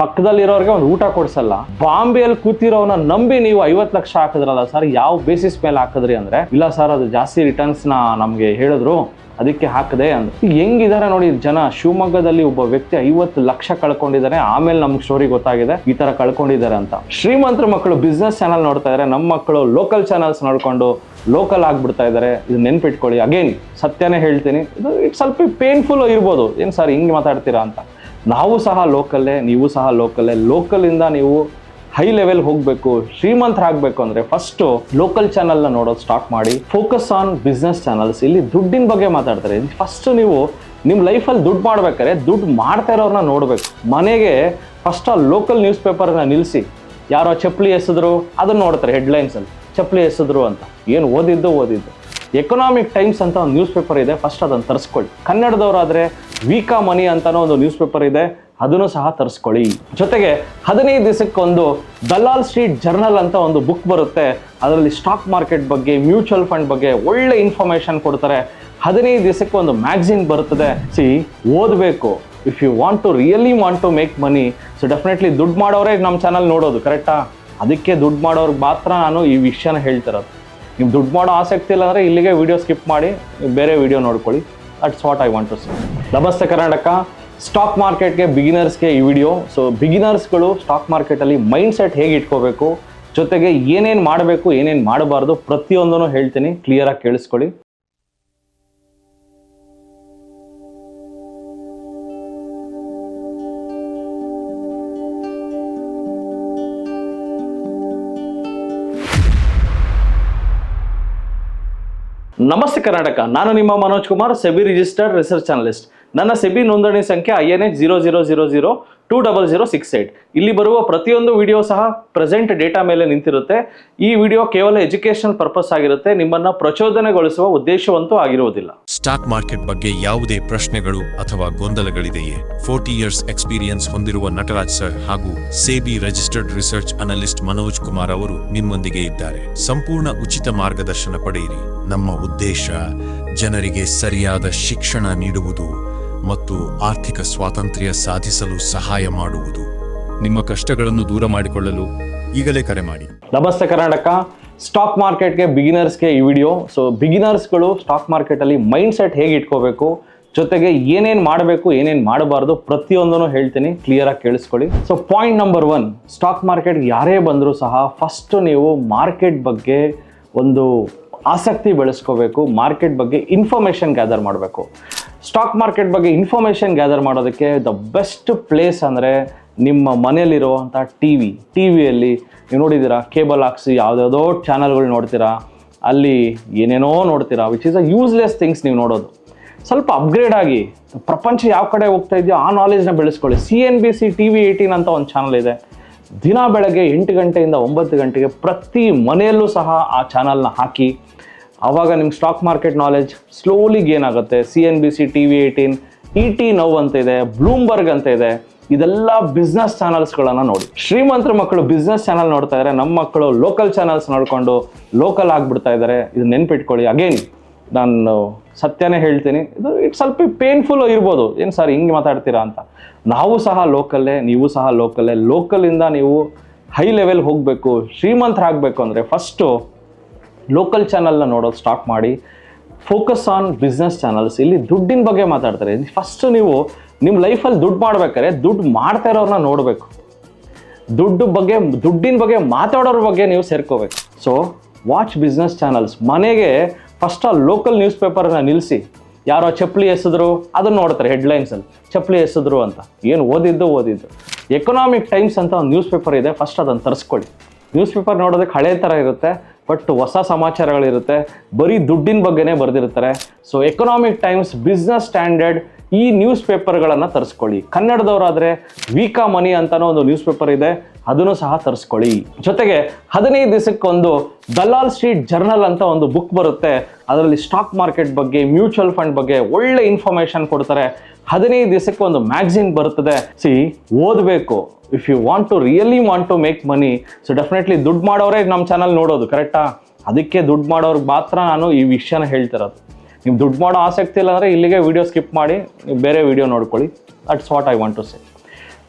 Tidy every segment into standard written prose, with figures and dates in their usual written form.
ಪಕ್ಕದಲ್ಲಿರೋರಿಗೆ ಒಂದು ಊಟ ಕೊಡ್ಸಲ್ಲ. ಬಾಂಬೆಯಲ್ಲಿ ಕೂತಿರೋನ ನಂಬಿ ನೀವು 50 ಲಕ್ಷ ಹಾಕಿದ್ರಲ್ಲ ಸರ್, ಯಾವ ಬೇಸಿಸ್ ಮೇಲೆ ಹಾಕಿದ್ರಿ ಅಂದ್ರೆ, ಇಲ್ಲ ಸರ್ ಅದು ಜಾಸ್ತಿ ರಿಟರ್ನ್ಸ್ ನಮ್ಗೆ ಹೇಳಿದ್ರು ಅದಕ್ಕೆ ಹಾಕದೆ ಅಂದ್ರೆ. ಹೆಂಗಿದ್ದಾರೆ ನೋಡಿ ಜನ. ಶಿವಮೊಗ್ಗದಲ್ಲಿ ಒಬ್ಬ ವ್ಯಕ್ತಿ 50 ಲಕ್ಷ ಕಳ್ಕೊಂಡಿದ್ದಾನೆ, ಆಮೇಲೆ ನಮ್ಗೆ ಸ್ಟೋರಿ ಗೊತ್ತಾಗಿದೆ ಈ ತರ ಕಳ್ಕೊಂಡಿದ್ದಾರೆ ಅಂತ. ಶ್ರೀಮಂತರ ಮಕ್ಕಳು ಬಿಸ್ನೆಸ್ ಚಾನಲ್ ನೋಡ್ತಾ ಇದಾರೆ, ನಮ್ಮ ಮಕ್ಕಳು ಲೋಕಲ್ ಚಾನಲ್ಸ್ ನೋಡ್ಕೊಂಡು ಲೋಕಲ್ ಆಗ್ಬಿಡ್ತಾ ಇದ್ದಾರೆ. ಇದು ನೆನ್ಪಿಟ್ಕೊಳ್ಳಿ. ಅಗೇನ್ ಸತ್ಯನೇ ಹೇಳ್ತೀನಿ, ಇದು ಸ್ವಲ್ಪ ಪೇನ್ಫುಲ್ ಇರ್ಬೋದು, ಏನ್ ಸರ್ ಹಿಂಗೆ ಮಾತಾಡ್ತೀರಾ ಅಂತ. ನಾವು ಸಹ ಲೋಕಲ್ಲೇ, ನೀವು ಸಹ ಲೋಕಲ್ಲೇ. ಲೋಕಲಿಂದ ನೀವು ಹೈ ಲೆವೆಲ್ ಹೋಗಬೇಕು, ಶ್ರೀಮಂತರಾಗಬೇಕು ಅಂದರೆ ಫಸ್ಟು ಲೋಕಲ್ ಚಾನಲ್ನ ನೋಡೋದು ಸ್ಟಾರ್ಟ್ ಮಾಡಿ. Focus on business channels. ಇಲ್ಲಿ ದುಡ್ಡಿನ ಬಗ್ಗೆ ಮಾತಾಡ್ತಾರೆ. ಫಸ್ಟ್ ನೀವು ನಿಮ್ಮ ಲೈಫಲ್ಲಿ ದುಡ್ಡು ಮಾಡ್ಬೇಕಾದ್ರೆ ದುಡ್ಡು ಮಾಡ್ತಾ ಇರೋರನ್ನ ನೋಡಬೇಕು. ಮನೆಗೆ ಫಸ್ಟ್ ಆ ಲೋಕಲ್ ನ್ಯೂಸ್ ಪೇಪರ್ನ ನಿಲ್ಲಿಸಿ, ಯಾರೋ ಚಪ್ಪಲಿ ಎಸೆದ್ರು ಅದನ್ನು ನೋಡ್ತಾರೆ ಹೆಡ್ಲೈನ್ಸಲ್ಲಿ, ಚಪ್ಪಲಿ ಎಸೆದ್ರು ಅಂತ. ಏನು ಓದಿದ್ದು. ಎಕನಾಮಿಕ್ ಟೈಮ್ಸ್ ಅಂತ ಒಂದು ನ್ಯೂಸ್ ಪೇಪರ್ ಇದೆ, ಫಸ್ಟ್ ಅದನ್ನು ತರಿಸ್ಕೊಳ್ಳಿ. ಕನ್ನಡದವರಾದರೆ ವೀಕಾ ಮನಿ ಅಂತಲೂ ಒಂದು ನ್ಯೂಸ್ ಪೇಪರ್ ಇದೆ, ಅದನ್ನು ಸಹ ತರಿಸ್ಕೊಳ್ಳಿ. ಜೊತೆಗೆ 15 ದಿವಸಕ್ಕೊಂದು ದಲಾಲ್ ಸ್ಟ್ರೀಟ್ ಜರ್ನಲ್ ಅಂತ ಒಂದು ಬುಕ್ ಬರುತ್ತೆ. ಅದರಲ್ಲಿ ಸ್ಟಾಕ್ ಮಾರ್ಕೆಟ್ ಬಗ್ಗೆ, ಮ್ಯೂಚುವಲ್ ಫಂಡ್ ಬಗ್ಗೆ ಒಳ್ಳೆ ಇನ್ಫಾರ್ಮೇಷನ್ ಕೊಡ್ತಾರೆ. 15 ದಿವಸಕ್ಕೆ ಒಂದು ಮ್ಯಾಗ್ಝಿನ್ ಬರುತ್ತದೆ. ಓದಬೇಕು. If you really want to make money, so definitely ದುಡ್ಡು ಮಾಡೋರೇ ನಮ್ಮ ಚಾನಲ್ ನೋಡೋದು, ಕರೆಕ್ಟಾ? ಅದಕ್ಕೆ ದುಡ್ಡು ಮಾಡೋರ್ಗೆ ಮಾತ್ರ ನಾನು ಈ ವಿಷಯನ ಹೇಳ್ತಿರೋದು. ನೀವು ದುಡ್ಡು ಮಾಡೋ ಆಸಕ್ತಿ ಇಲ್ಲ ಅಂದರೆ ಇಲ್ಲಿಗೆ ವಿಡಿಯೋ ಸ್ಕಿಪ್ ಮಾಡಿ ಬೇರೆ ವಿಡಿಯೋ ನೋಡ್ಕೊಳ್ಳಿ. That's what I want to say. ನಮಸ್ತೆ ಕರ್ನಾಟಕ. ಸ್ಟಾಕ್ ಮಾರ್ಕೆಟ್ಗೆ ಬಿಗಿನರ್ಸ್ಗೆ ಈ ವಿಡಿಯೋ. ಸೊ ಬಿಗಿನರ್ಸ್ಗಳು ಸ್ಟಾಕ್ ಮಾರ್ಕೆಟಲ್ಲಿ ಮೈಂಡ್ ಸೆಟ್ ಹೇಗೆ ಇಟ್ಕೋಬೇಕು, ಜೊತೆಗೆ ಏನೇನು ಮಾಡಬೇಕು ಏನೇನು ಮಾಡಬಾರ್ದು ಪ್ರತಿಯೊಂದನ್ನು ಹೇಳ್ತೀನಿ, ಕ್ಲಿಯರಾಗಿ ಕೇಳಿಸ್ಕೊಳ್ಳಿ. ನಮಸ್ತೆ ಕರ್ನಾಟಕ. ನಾನು ನಿಮ್ಮ Manoj Kumar, SEBI registered research analyst. ನನ್ನ ಸೆಬಿ ನೋಂದಣಿ ಸಂಖ್ಯೆ INH 00002068. ಇಲ್ಲಿ ಬರುವ ಪ್ರತಿಯೊಂದು ವಿಡಿಯೋ ಸಹ ಪ್ರೆಸೆಂಟ್ ಡೇಟಾ ಮೇಲೆ ನಿಂತಿರುತ್ತೆ. ಈ ವಿಡಿಯೋ ಕೇವಲ ಎಜುಕೇಶನಲ್ ಪರ್ಪಸ್ ಆಗಿರುತ್ತೆ, ನಿಮ್ಮನ್ನ ಪ್ರಚೋದನೆಗೊಳಿಸುವ ಉದ್ದೇಶವಂತೂ ಆಗಿರುವುದಿಲ್ಲ. ಸ್ಟಾಕ್ ಮಾರ್ಕೆಟ್ ಬಗ್ಗೆ ಯಾವುದೇ ಪ್ರಶ್ನೆಗಳು ಅಥವಾ ಗೊಂದಲಗಳಿದೆಯೇ? 40 ಇಯರ್ಸ್ ಎಕ್ಸ್ಪೀರಿಯನ್ಸ್ ಹೊಂದಿರುವ ನಟರಾಜ್ ಸರ್ ಹಾಗೂ SEBI registered research analyst Manoj Kumar ಅವರು ನಿಮ್ಮೊಂದಿಗೆ ಇದ್ದಾರೆ. ಸಂಪೂರ್ಣ ಉಚಿತ ಮಾರ್ಗದರ್ಶನ ಪಡೆಯಿರಿ. ನಮ್ಮ ಉದ್ದೇಶ ಜನರಿಗೆ ಸರಿಯಾದ ಶಿಕ್ಷಣ ನೀಡುವುದು ಮತ್ತು ಆರ್ಥಿಕ ಸ್ವಾತಂತ್ರ್ಯ ಸಾಧಿಸಲು ಸಹಾಯ ಮಾಡುವುದು. ನಿಮ್ಮ ಕಷ್ಟಗಳನ್ನು ದೂರ ಮಾಡಿಕೊಳ್ಳಲು ಈಗಲೇ ಕರೆ ಮಾಡಿ. ನಮಸ್ತೆ ಕರ್ನಾಟಕ. ಸ್ಟಾಕ್ ಮಾರ್ಕೆಟ್ಗೆ ಬಿಗಿನರ್ಸ್ಗೆ ಈ ವಿಡಿಯೋ. ಸೊ ಬಿಗಿನರ್ಸ್ಗಳು ಸ್ಟಾಕ್ ಮಾರ್ಕೆಟಲ್ಲಿ ಮೈಂಡ್ ಸೆಟ್ ಹೇಗೆ ಇಟ್ಕೋಬೇಕು, ಜೊತೆಗೆ ಏನೇನು ಮಾಡಬೇಕು ಏನೇನು ಮಾಡಬಾರ್ದು ಪ್ರತಿಯೊಂದನ್ನು ಹೇಳ್ತೀನಿ, ಕ್ಲಿಯರಾಗಿ ಕೇಳಿಸ್ಕೊಳ್ಳಿ. ಸೊ ಪಾಯಿಂಟ್ ನಂಬರ್ 1, ಸ್ಟಾಕ್ ಮಾರ್ಕೆಟ್ಗೆ ಯಾರೇ ಬಂದರೂ ಸಹ ಫಸ್ಟ್ ನೀವು ಮಾರ್ಕೆಟ್ ಬಗ್ಗೆ ಒಂದು ಆಸಕ್ತಿ ಬೆಳೆಸ್ಕೋಬೇಕು. ಮಾರ್ಕೆಟ್ ಬಗ್ಗೆ ಇನ್ಫಾರ್ಮೇಷನ್ ಗ್ಯಾದರ್ ಮಾಡಬೇಕು. ಸ್ಟಾಕ್ ಮಾರ್ಕೆಟ್ ಬಗ್ಗೆ ಇನ್ಫಾರ್ಮೇಷನ್ ಗ್ಯಾದರ್ ಮಾಡೋದಕ್ಕೆ ದ ಬೆಸ್ಟ್ ಪ್ಲೇಸ್ ಅಂದರೆ ನಿಮ್ಮ ಮನೆಯಲ್ಲಿರುವಂಥ ಟಿವಿಯಲ್ಲಿ ನೀವು ನೋಡಿದ್ದೀರಾ, ಕೇಬಲ್ ಹಾಕ್ಸಿ ಯಾವುದ್ಯಾವುದೋ ಚಾನಲ್ಗಳು ನೋಡ್ತೀರಾ, ಅಲ್ಲಿ ಏನೇನೋ ನೋಡ್ತೀರಾ, which is a useless things ನೀವು ನೋಡೋದು. ಸ್ವಲ್ಪ ಅಪ್ಗ್ರೇಡ್ ಆಗಿ ಪ್ರಪಂಚ ಯಾವ ಕಡೆ ಹೋಗ್ತಾ ಇದೆಯೋ ಆ ನಾಲೆಜ್ನ ಬೆಳೆಸ್ಕೊಳ್ಳಿ. CNBC TV 18 ಅಂತ ಒಂದು ಚಾನಲ್ ಇದೆ. ದಿನ ಬೆಳಗ್ಗೆ 8 ಗಂಟೆಯಿಂದ 9 ಗಂಟೆಗೆ ಪ್ರತಿ ಮನೆಯಲ್ಲೂ ಸಹ ಆ ಚಾನಲ್ನ ಹಾಕಿ. ಆವಾಗ ನಿಮ್ಗೆ stock market knowledge slowly gain ಆಗುತ್ತೆ. CNBC TV 18, ET Now ಅಂತ ಇದೆ, ಬ್ಲೂಮ್ಬರ್ಗ್ ಅಂತ ಇದೆ. ಇದೆಲ್ಲ ಬಿಸ್ನೆಸ್ ಚಾನಲ್ಸ್ಗಳನ್ನು ನೋಡಿ. ಶ್ರೀಮಂತರ ಮಕ್ಕಳು ಬಿಸ್ನೆಸ್ ಚಾನಲ್ ನೋಡ್ತಾ ಇದ್ದಾರೆ, ನಮ್ಮ ಮಕ್ಕಳು ಲೋಕಲ್ ಚಾನಲ್ಸ್ ನೋಡಿಕೊಂಡು ಲೋಕಲ್ ಆಗ್ಬಿಡ್ತಾ ಇದ್ದಾರೆ. ಇದು ನೆನ್ಪಿಟ್ಕೊಳ್ಳಿ. ಅಗೇನ್ ನಾನು ಸತ್ಯನೇ ಹೇಳ್ತೀನಿ, ಇದು ಸ್ವಲ್ಪ ಪೇನ್ಫುಲ್ ಇರ್ಬೋದು, ಏನು ಸರ್ ಹಿಂಗೆ ಮಾತಾಡ್ತೀರಾ ಅಂತ. ನಾವು ಸಹ ಲೋಕಲ್ಲೇ, ನೀವು ಸಹ ಲೋಕಲ್ಲೇ. ಲೋಕಲಿಂದ ನೀವು ಹೈ ಲೆವೆಲ್ ಹೋಗಬೇಕು, ಶ್ರೀಮಂತರಾಗಬೇಕು ಅಂದರೆ ಫಸ್ಟು ಲೋಕಲ್ ಚಾನಲ್ನ ನೋಡೋದು ಸ್ಟಾರ್ಟ್ ಮಾಡಿ. Focus on business channels. ಇಲ್ಲಿ ದುಡ್ಡಿನ ಬಗ್ಗೆ ಮಾತಾಡ್ತಾರೆ. ಫಸ್ಟ್ ನೀವು ನಿಮ್ಮ ಲೈಫಲ್ಲಿ ದುಡ್ಡು ಮಾಡ್ಬೇಕಾದ್ರೆ ದುಡ್ಡು ಮಾಡ್ತಾ ಇರೋರನ್ನ ನೋಡಬೇಕು. ದುಡ್ಡಿನ ಬಗ್ಗೆ ಮಾತಾಡೋರ ಬಗ್ಗೆ ನೀವು ಸೇರ್ಕೋಬೇಕು. So watch business channels. ಮನೆಗೆ ಫಸ್ಟ್ ಆ ಲೋಕಲ್ ನ್ಯೂಸ್ ಪೇಪರ್ನ ನಿಲ್ಲಿಸಿ, ಯಾರೋ ಚಪ್ಪಲಿ ಎಸೆದ್ರು ಅದನ್ನು ನೋಡ್ತಾರೆ ಹೆಡ್ಲೈನ್ಸಲ್ಲಿ, ಚಪ್ಪಲಿ ಎಸೆದ್ರು ಅಂತ. ಏನು ಓದಿದ್ದು. ಎಕನಾಮಿಕ್ ಟೈಮ್ಸ್ ಅಂತ ಒಂದು ನ್ಯೂಸ್ ಪೇಪರ್ ಇದೆ, ಫಸ್ಟ್ ಅದನ್ನು ತರಿಸ್ಕೊಳ್ಳಿ. ನ್ಯೂಸ್ ಪೇಪರ್ ನೋಡೋದಕ್ಕೆ ಹಳೆ ಥರ ಇರುತ್ತೆ, ಬಟ್ ಹೊಸ ಸಮಾಚಾರಗಳಿರುತ್ತೆ. ಬರೀ ದುಡ್ಡಿನ ಬಗ್ಗೆನೇ ಬರೆದಿರ್ತಾರೆ. So Economic Times, Business Standard, ಈ ನ್ಯೂಸ್ ಪೇಪರ್ಗಳನ್ನು ತರಿಸ್ಕೊಳ್ಳಿ. ಕನ್ನಡದವರಾದರೆ ವೀಕಾ ಮನಿ ಅಂತಲೂ ಒಂದು ನ್ಯೂಸ್ ಪೇಪರ್ ಇದೆ, ಅದನ್ನು ಸಹ ತರಿಸ್ಕೊಳ್ಳಿ. ಜೊತೆಗೆ 15 ದಿವಸಕ್ಕೊಂದು ದಲಾಲ್ ಸ್ಟ್ರೀಟ್ ಜರ್ನಲ್ ಅಂತ ಒಂದು ಬುಕ್ ಬರುತ್ತೆ. ಅದರಲ್ಲಿ ಸ್ಟಾಕ್ ಮಾರ್ಕೆಟ್ ಬಗ್ಗೆ, ಮ್ಯೂಚುವಲ್ ಫಂಡ್ ಬಗ್ಗೆ ಒಳ್ಳೆ ಇನ್ಫಾರ್ಮೇಷನ್ ಕೊಡ್ತಾರೆ. 15 ದಿವಸಕ್ಕೆ ಒಂದು ಮ್ಯಾಗ್ಝಿನ್ ಬರುತ್ತದೆ. ಓದಬೇಕು. If you really want to make money, so definitely ದುಡ್ಡು ಮಾಡೋರೇ ನಮ್ಮ ಚಾನಲ್ ನೋಡೋದು, ಕರೆಕ್ಟಾ? ಅದಕ್ಕೆ ದುಡ್ಡು ಮಾಡೋರ್ಗೆ ಮಾತ್ರ ನಾನು ಈ ವಿಷಯನ ಹೇಳ್ತಿರೋದು. ನೀವು ದುಡ್ಡು ಮಾಡೋ ಆಸಕ್ತಿ ಇಲ್ಲ ಅಂದರೆ ಇಲ್ಲಿಗೆ ವಿಡಿಯೋ ಸ್ಕಿಪ್ ಮಾಡಿ ಬೇರೆ ವಿಡಿಯೋ ನೋಡ್ಕೊಳ್ಳಿ. That's what I want to say.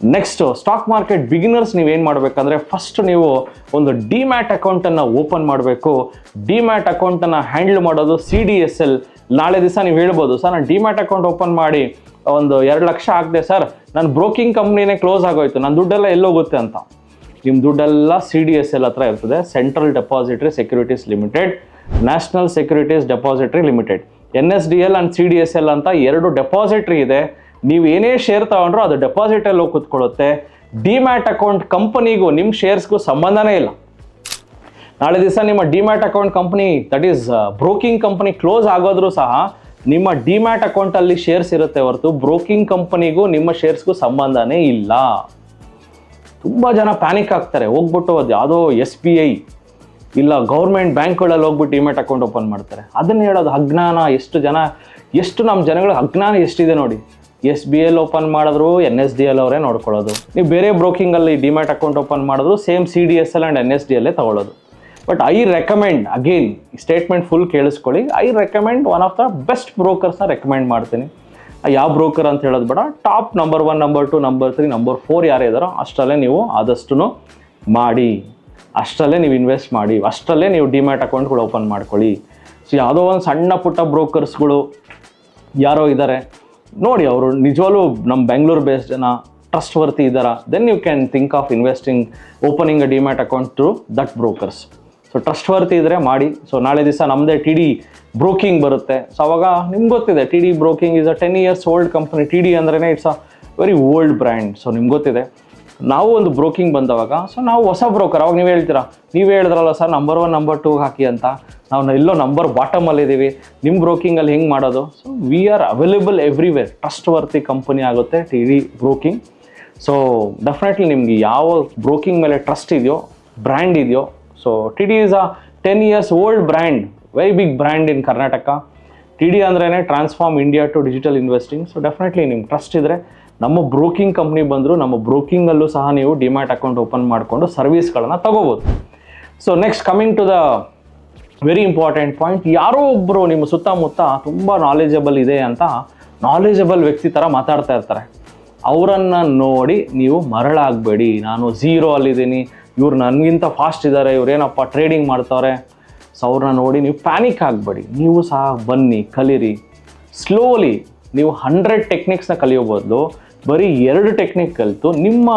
Next stock market beginners ನೀವೇನು ಮಾಡಬೇಕಂದ್ರೆ ಫಸ್ಟ್ ನೀವು ಒಂದು ಡಿಮ್ಯಾಟ್ ಅಕೌಂಟನ್ನು ಓಪನ್ ಮಾಡಬೇಕು. ಡಿಮ್ಯಾಟ್ ಅಕೌಂಟನ್ನು ಹ್ಯಾಂಡಲ್ ಮಾಡೋದು CDSL. ನಾಳೆ ದಿವಸ ನೀವು ಹೇಳ್ಬೋದು, ಸರ್ ನಾನು ಡಿಮ್ಯಾಟ್ ಅಕೌಂಟ್ ಓಪನ್ ಮಾಡಿ ಒಂದು 2 ಲಕ್ಷ ಹಾಕಿದೆ ಸರ್, ನನ್ನ ಬ್ರೋಕಿಂಗ್ ಕಂಪ್ನಿನೇ ಕ್ಲೋಸ್ ಆಗೋಯ್ತು, ನನ್ನ ದುಡ್ಡೆಲ್ಲ ಎಲ್ಲೋಗುತ್ತೆ ಅಂತ. ನಿಮ್ಮ ದುಡ್ಡೆಲ್ಲ CDSL ಹತ್ರ ಇರ್ತದೆ, central depository securities limited, national securities depository limited. NSDL and CDSL ಅಂತ 2 ಡೆಪಾಸಿಟ್ರಿ ಇದೆ. ನೀವು ಏನೇ ಶೇರ್ ತಗೊಂಡ್ರು ಅದು ಡೆಪಾಸಿಟಲ್ಲಿ ಹೋಗಿ ಕೂತ್ಕೊಳ್ಳುತ್ತೆ. ಡಿಮ್ಯಾಟ್ ಅಕೌಂಟ್ ಕಂಪನಿಗೂ ನಿಮ್ಮ ಶೇರ್ಸ್ಗೂ ಸಂಬಂಧನೇ ಇಲ್ಲ. ನಾಳೆ ದಿವಸ ನಿಮ್ಮ demat account company, that is broking company close ಆಗೋದ್ರೂ ಸಹ ನಿಮ್ಮ ಡಿಮ್ಯಾಟ್ ಅಕೌಂಟಲ್ಲಿ ಶೇರ್ಸ್ ಇರುತ್ತೆ ಹೊರತು ಬ್ರೋಕಿಂಗ್ ಕಂಪನಿಗೂ ನಿಮ್ಮ ಶೇರ್ಸ್ಗೂ ಸಂಬಂಧನೇ ಇಲ್ಲ. ತುಂಬ ಜನ ಪ್ಯಾನಿಕ್ ಆಗ್ತಾರೆ, ಹೋಗ್ಬಿಟ್ಟು ಅದು ಯಾವುದೋ SBI ಇಲ್ಲ ಗೌರ್ಮೆಂಟ್ ಬ್ಯಾಂಕ್ಗಳಲ್ಲಿ ಹೋಗ್ಬಿಟ್ಟು ಡಿಮ್ಯಾಟ್ ಅಕೌಂಟ್ ಓಪನ್ ಮಾಡ್ತಾರೆ. ಅದನ್ನು ಹೇಳೋದು ಅಜ್ಞಾನ. ಎಷ್ಟು ನಮ್ಮ ಜನಗಳ ಅಜ್ಞಾನ ಎಷ್ಟಿದೆ ನೋಡಿ. SBI ಓಪನ್ ಮಾಡಿದ್ರು NSDL ಅವರೇ ನೋಡ್ಕೊಳ್ಳೋದು. ನೀವು ಬೇರೆ ಬ್ರೋಕಿಂಗಲ್ಲಿ ಡಿಮ್ಯಾಟ್ ಅಕೌಂಟ್ ಓಪನ್ ಮಾಡಿದ್ರು ಸೇಮ್ CDSL ಆ್ಯಂಡ್ NSDL ತಗೊಳ್ಳೋದು. But I recommend, again statement full ಕೇಳಿಸ್ಕೊಳ್ಳಿ, I recommend one of the best ಬ್ರೋಕರ್ಸ್ನ ರೆಕಮೆಂಡ್ ಮಾಡ್ತೀನಿ. ಯಾವ ಬ್ರೋಕರ್ ಅಂತ ಹೇಳೋದು ಬೇಡ, top number 1, number 2, number 3, number 4 ಯಾರೇ ಇದ್ದಾರೋ ಅಷ್ಟರಲ್ಲೇ ನೀವು ಆದಷ್ಟು ಮಾಡಿ, ಅಷ್ಟರಲ್ಲೇ ನೀವು ಇನ್ವೆಸ್ಟ್ ಮಾಡಿ, ಅಷ್ಟರಲ್ಲೇ ನೀವು ಡಿಮ್ಯಾಟ್ ಅಕೌಂಟ್ಗಳು ಓಪನ್ ಮಾಡ್ಕೊಳ್ಳಿ. ಸೊ ಯಾವುದೋ ಒಂದು ಸಣ್ಣ ಪುಟ್ಟ ಬ್ರೋಕರ್ಸ್ಗಳು ಯಾರೋ ಇದ್ದಾರೆ ನೋಡಿ, ಅವರು ನಿಜವಾಗ್ಲೂ ನಮ್ಮ ಬೆಂಗಳೂರು ಬೇಸ್ಡ್ ಜನ ಟ್ರಸ್ಟ್ ವರ್ತಿ ಇದ್ದಾರಾ, then you can think of investing opening a demat account to that brokers. So trustworthy ಇದ್ದರೆ ಮಾಡಿ. ಸೊ ನಾಳೆ ದಿವಸ ನಮ್ಮದೇ TD ಬ್ರೋಕಿಂಗ್ ಬರುತ್ತೆ. ಸೊ ಅವಾಗ ನಿಮ್ಗೆ ಗೊತ್ತಿದೆ TD broking is a 10 years old company. TD ಅಂದ್ರೇ it's a very old brand. So ನಿಮ್ಗೆ ಗೊತ್ತಿದೆ. ನಾವು ಒಂದು ಬ್ರೋಕಿಂಗ್ ಬಂದವಾಗ ಸೊ ನಾವು ಹೊಸ ಬ್ರೋಕರ್, ಅವಾಗ ನೀವೇ ಹೇಳಿದ್ರಲ್ಲ ಸರ್ ನಂಬರ್ 1, ನಂಬರ್ 2 ಹಾಕಿ ಅಂತ. ನಾವು ಎಲ್ಲೋ ನಂಬರ್ ಬಾಟಮಲ್ಲಿದ್ದೀವಿ, ನಿಮ್ಮ ಬ್ರೋಕಿಂಗಲ್ಲಿ ಹೆಂಗೆ ಮಾಡೋದು? So we are available everywhere. Trustworthy company ಆಗುತ್ತೆ TD ಬ್ರೋಕಿಂಗ್. ಸೊ ಡೆಫಿನೆಟ್ಲಿ ನಿಮಗೆ ಯಾವ ಬ್ರೋಕಿಂಗ್ ಮೇಲೆ ಟ್ರಸ್ಟ್ ಇದೆಯೋ, ಬ್ರ್ಯಾಂಡ್ ಇದೆಯೋ, so TD is a 10 years old brand, very big brand in Karnataka. TD ಅಂದ್ರೇ transform India to digital investing. So definitely ನಿಮ್ಗೆ trust ಇದ್ದರೆ ನಮ್ಮ ಬ್ರೋಕಿಂಗ್ ಕಂಪ್ನಿ ಬಂದರು, ನಮ್ಮ ಬ್ರೋಕಿಂಗಲ್ಲೂ ಸಹ ನೀವು ಡಿಮ್ಯಾಟ್ ಅಕೌಂಟ್ ಓಪನ್ ಮಾಡಿಕೊಂಡು ಸರ್ವಿಸ್ಗಳನ್ನು ತಗೋಬೋದು. So next coming to the very important point, ಯಾರೋ ಒಬ್ಬರು ನಿಮ್ಮ ಸುತ್ತಮುತ್ತ ತುಂಬ ನಾಲೆಜಬಲ್ ಇದೆ ಅಂತ ನಾಲೆಜಬಲ್ ವ್ಯಕ್ತಿ ಥರ ಮಾತಾಡ್ತಾ ಇರ್ತಾರೆ. ಅವರನ್ನು ನೋಡಿ ನೀವು ಮರಳಾಗಬೇಡಿ. ನಾನು 0 ಅಲ್ಲಿದ್ದೀನಿ, ಇವ್ರು ನನಗಿಂತ ಫಾಸ್ಟ್ ಇದ್ದಾರೆ, ಇವ್ರೇನಪ್ಪ ಟ್ರೇಡಿಂಗ್ ಮಾಡ್ತಾರೆ. ಸೊ ಅವ್ರನ್ನ ನೋಡಿ ನೀವು ಪ್ಯಾನಿಕ್ ಆಗಬೇಡಿ. ನೀವು ಸಹ ಬನ್ನಿ, ಕಲೀರಿ. ಸ್ಲೋಲಿ ನೀವು 100 ಟೆಕ್ನಿಕ್ಸ್ನ ಕಲಿಯೋ ಬದಲು ಬರೀ 2 ಟೆಕ್ನಿಕ್ ಕಲಿತು ನಿಮ್ಮ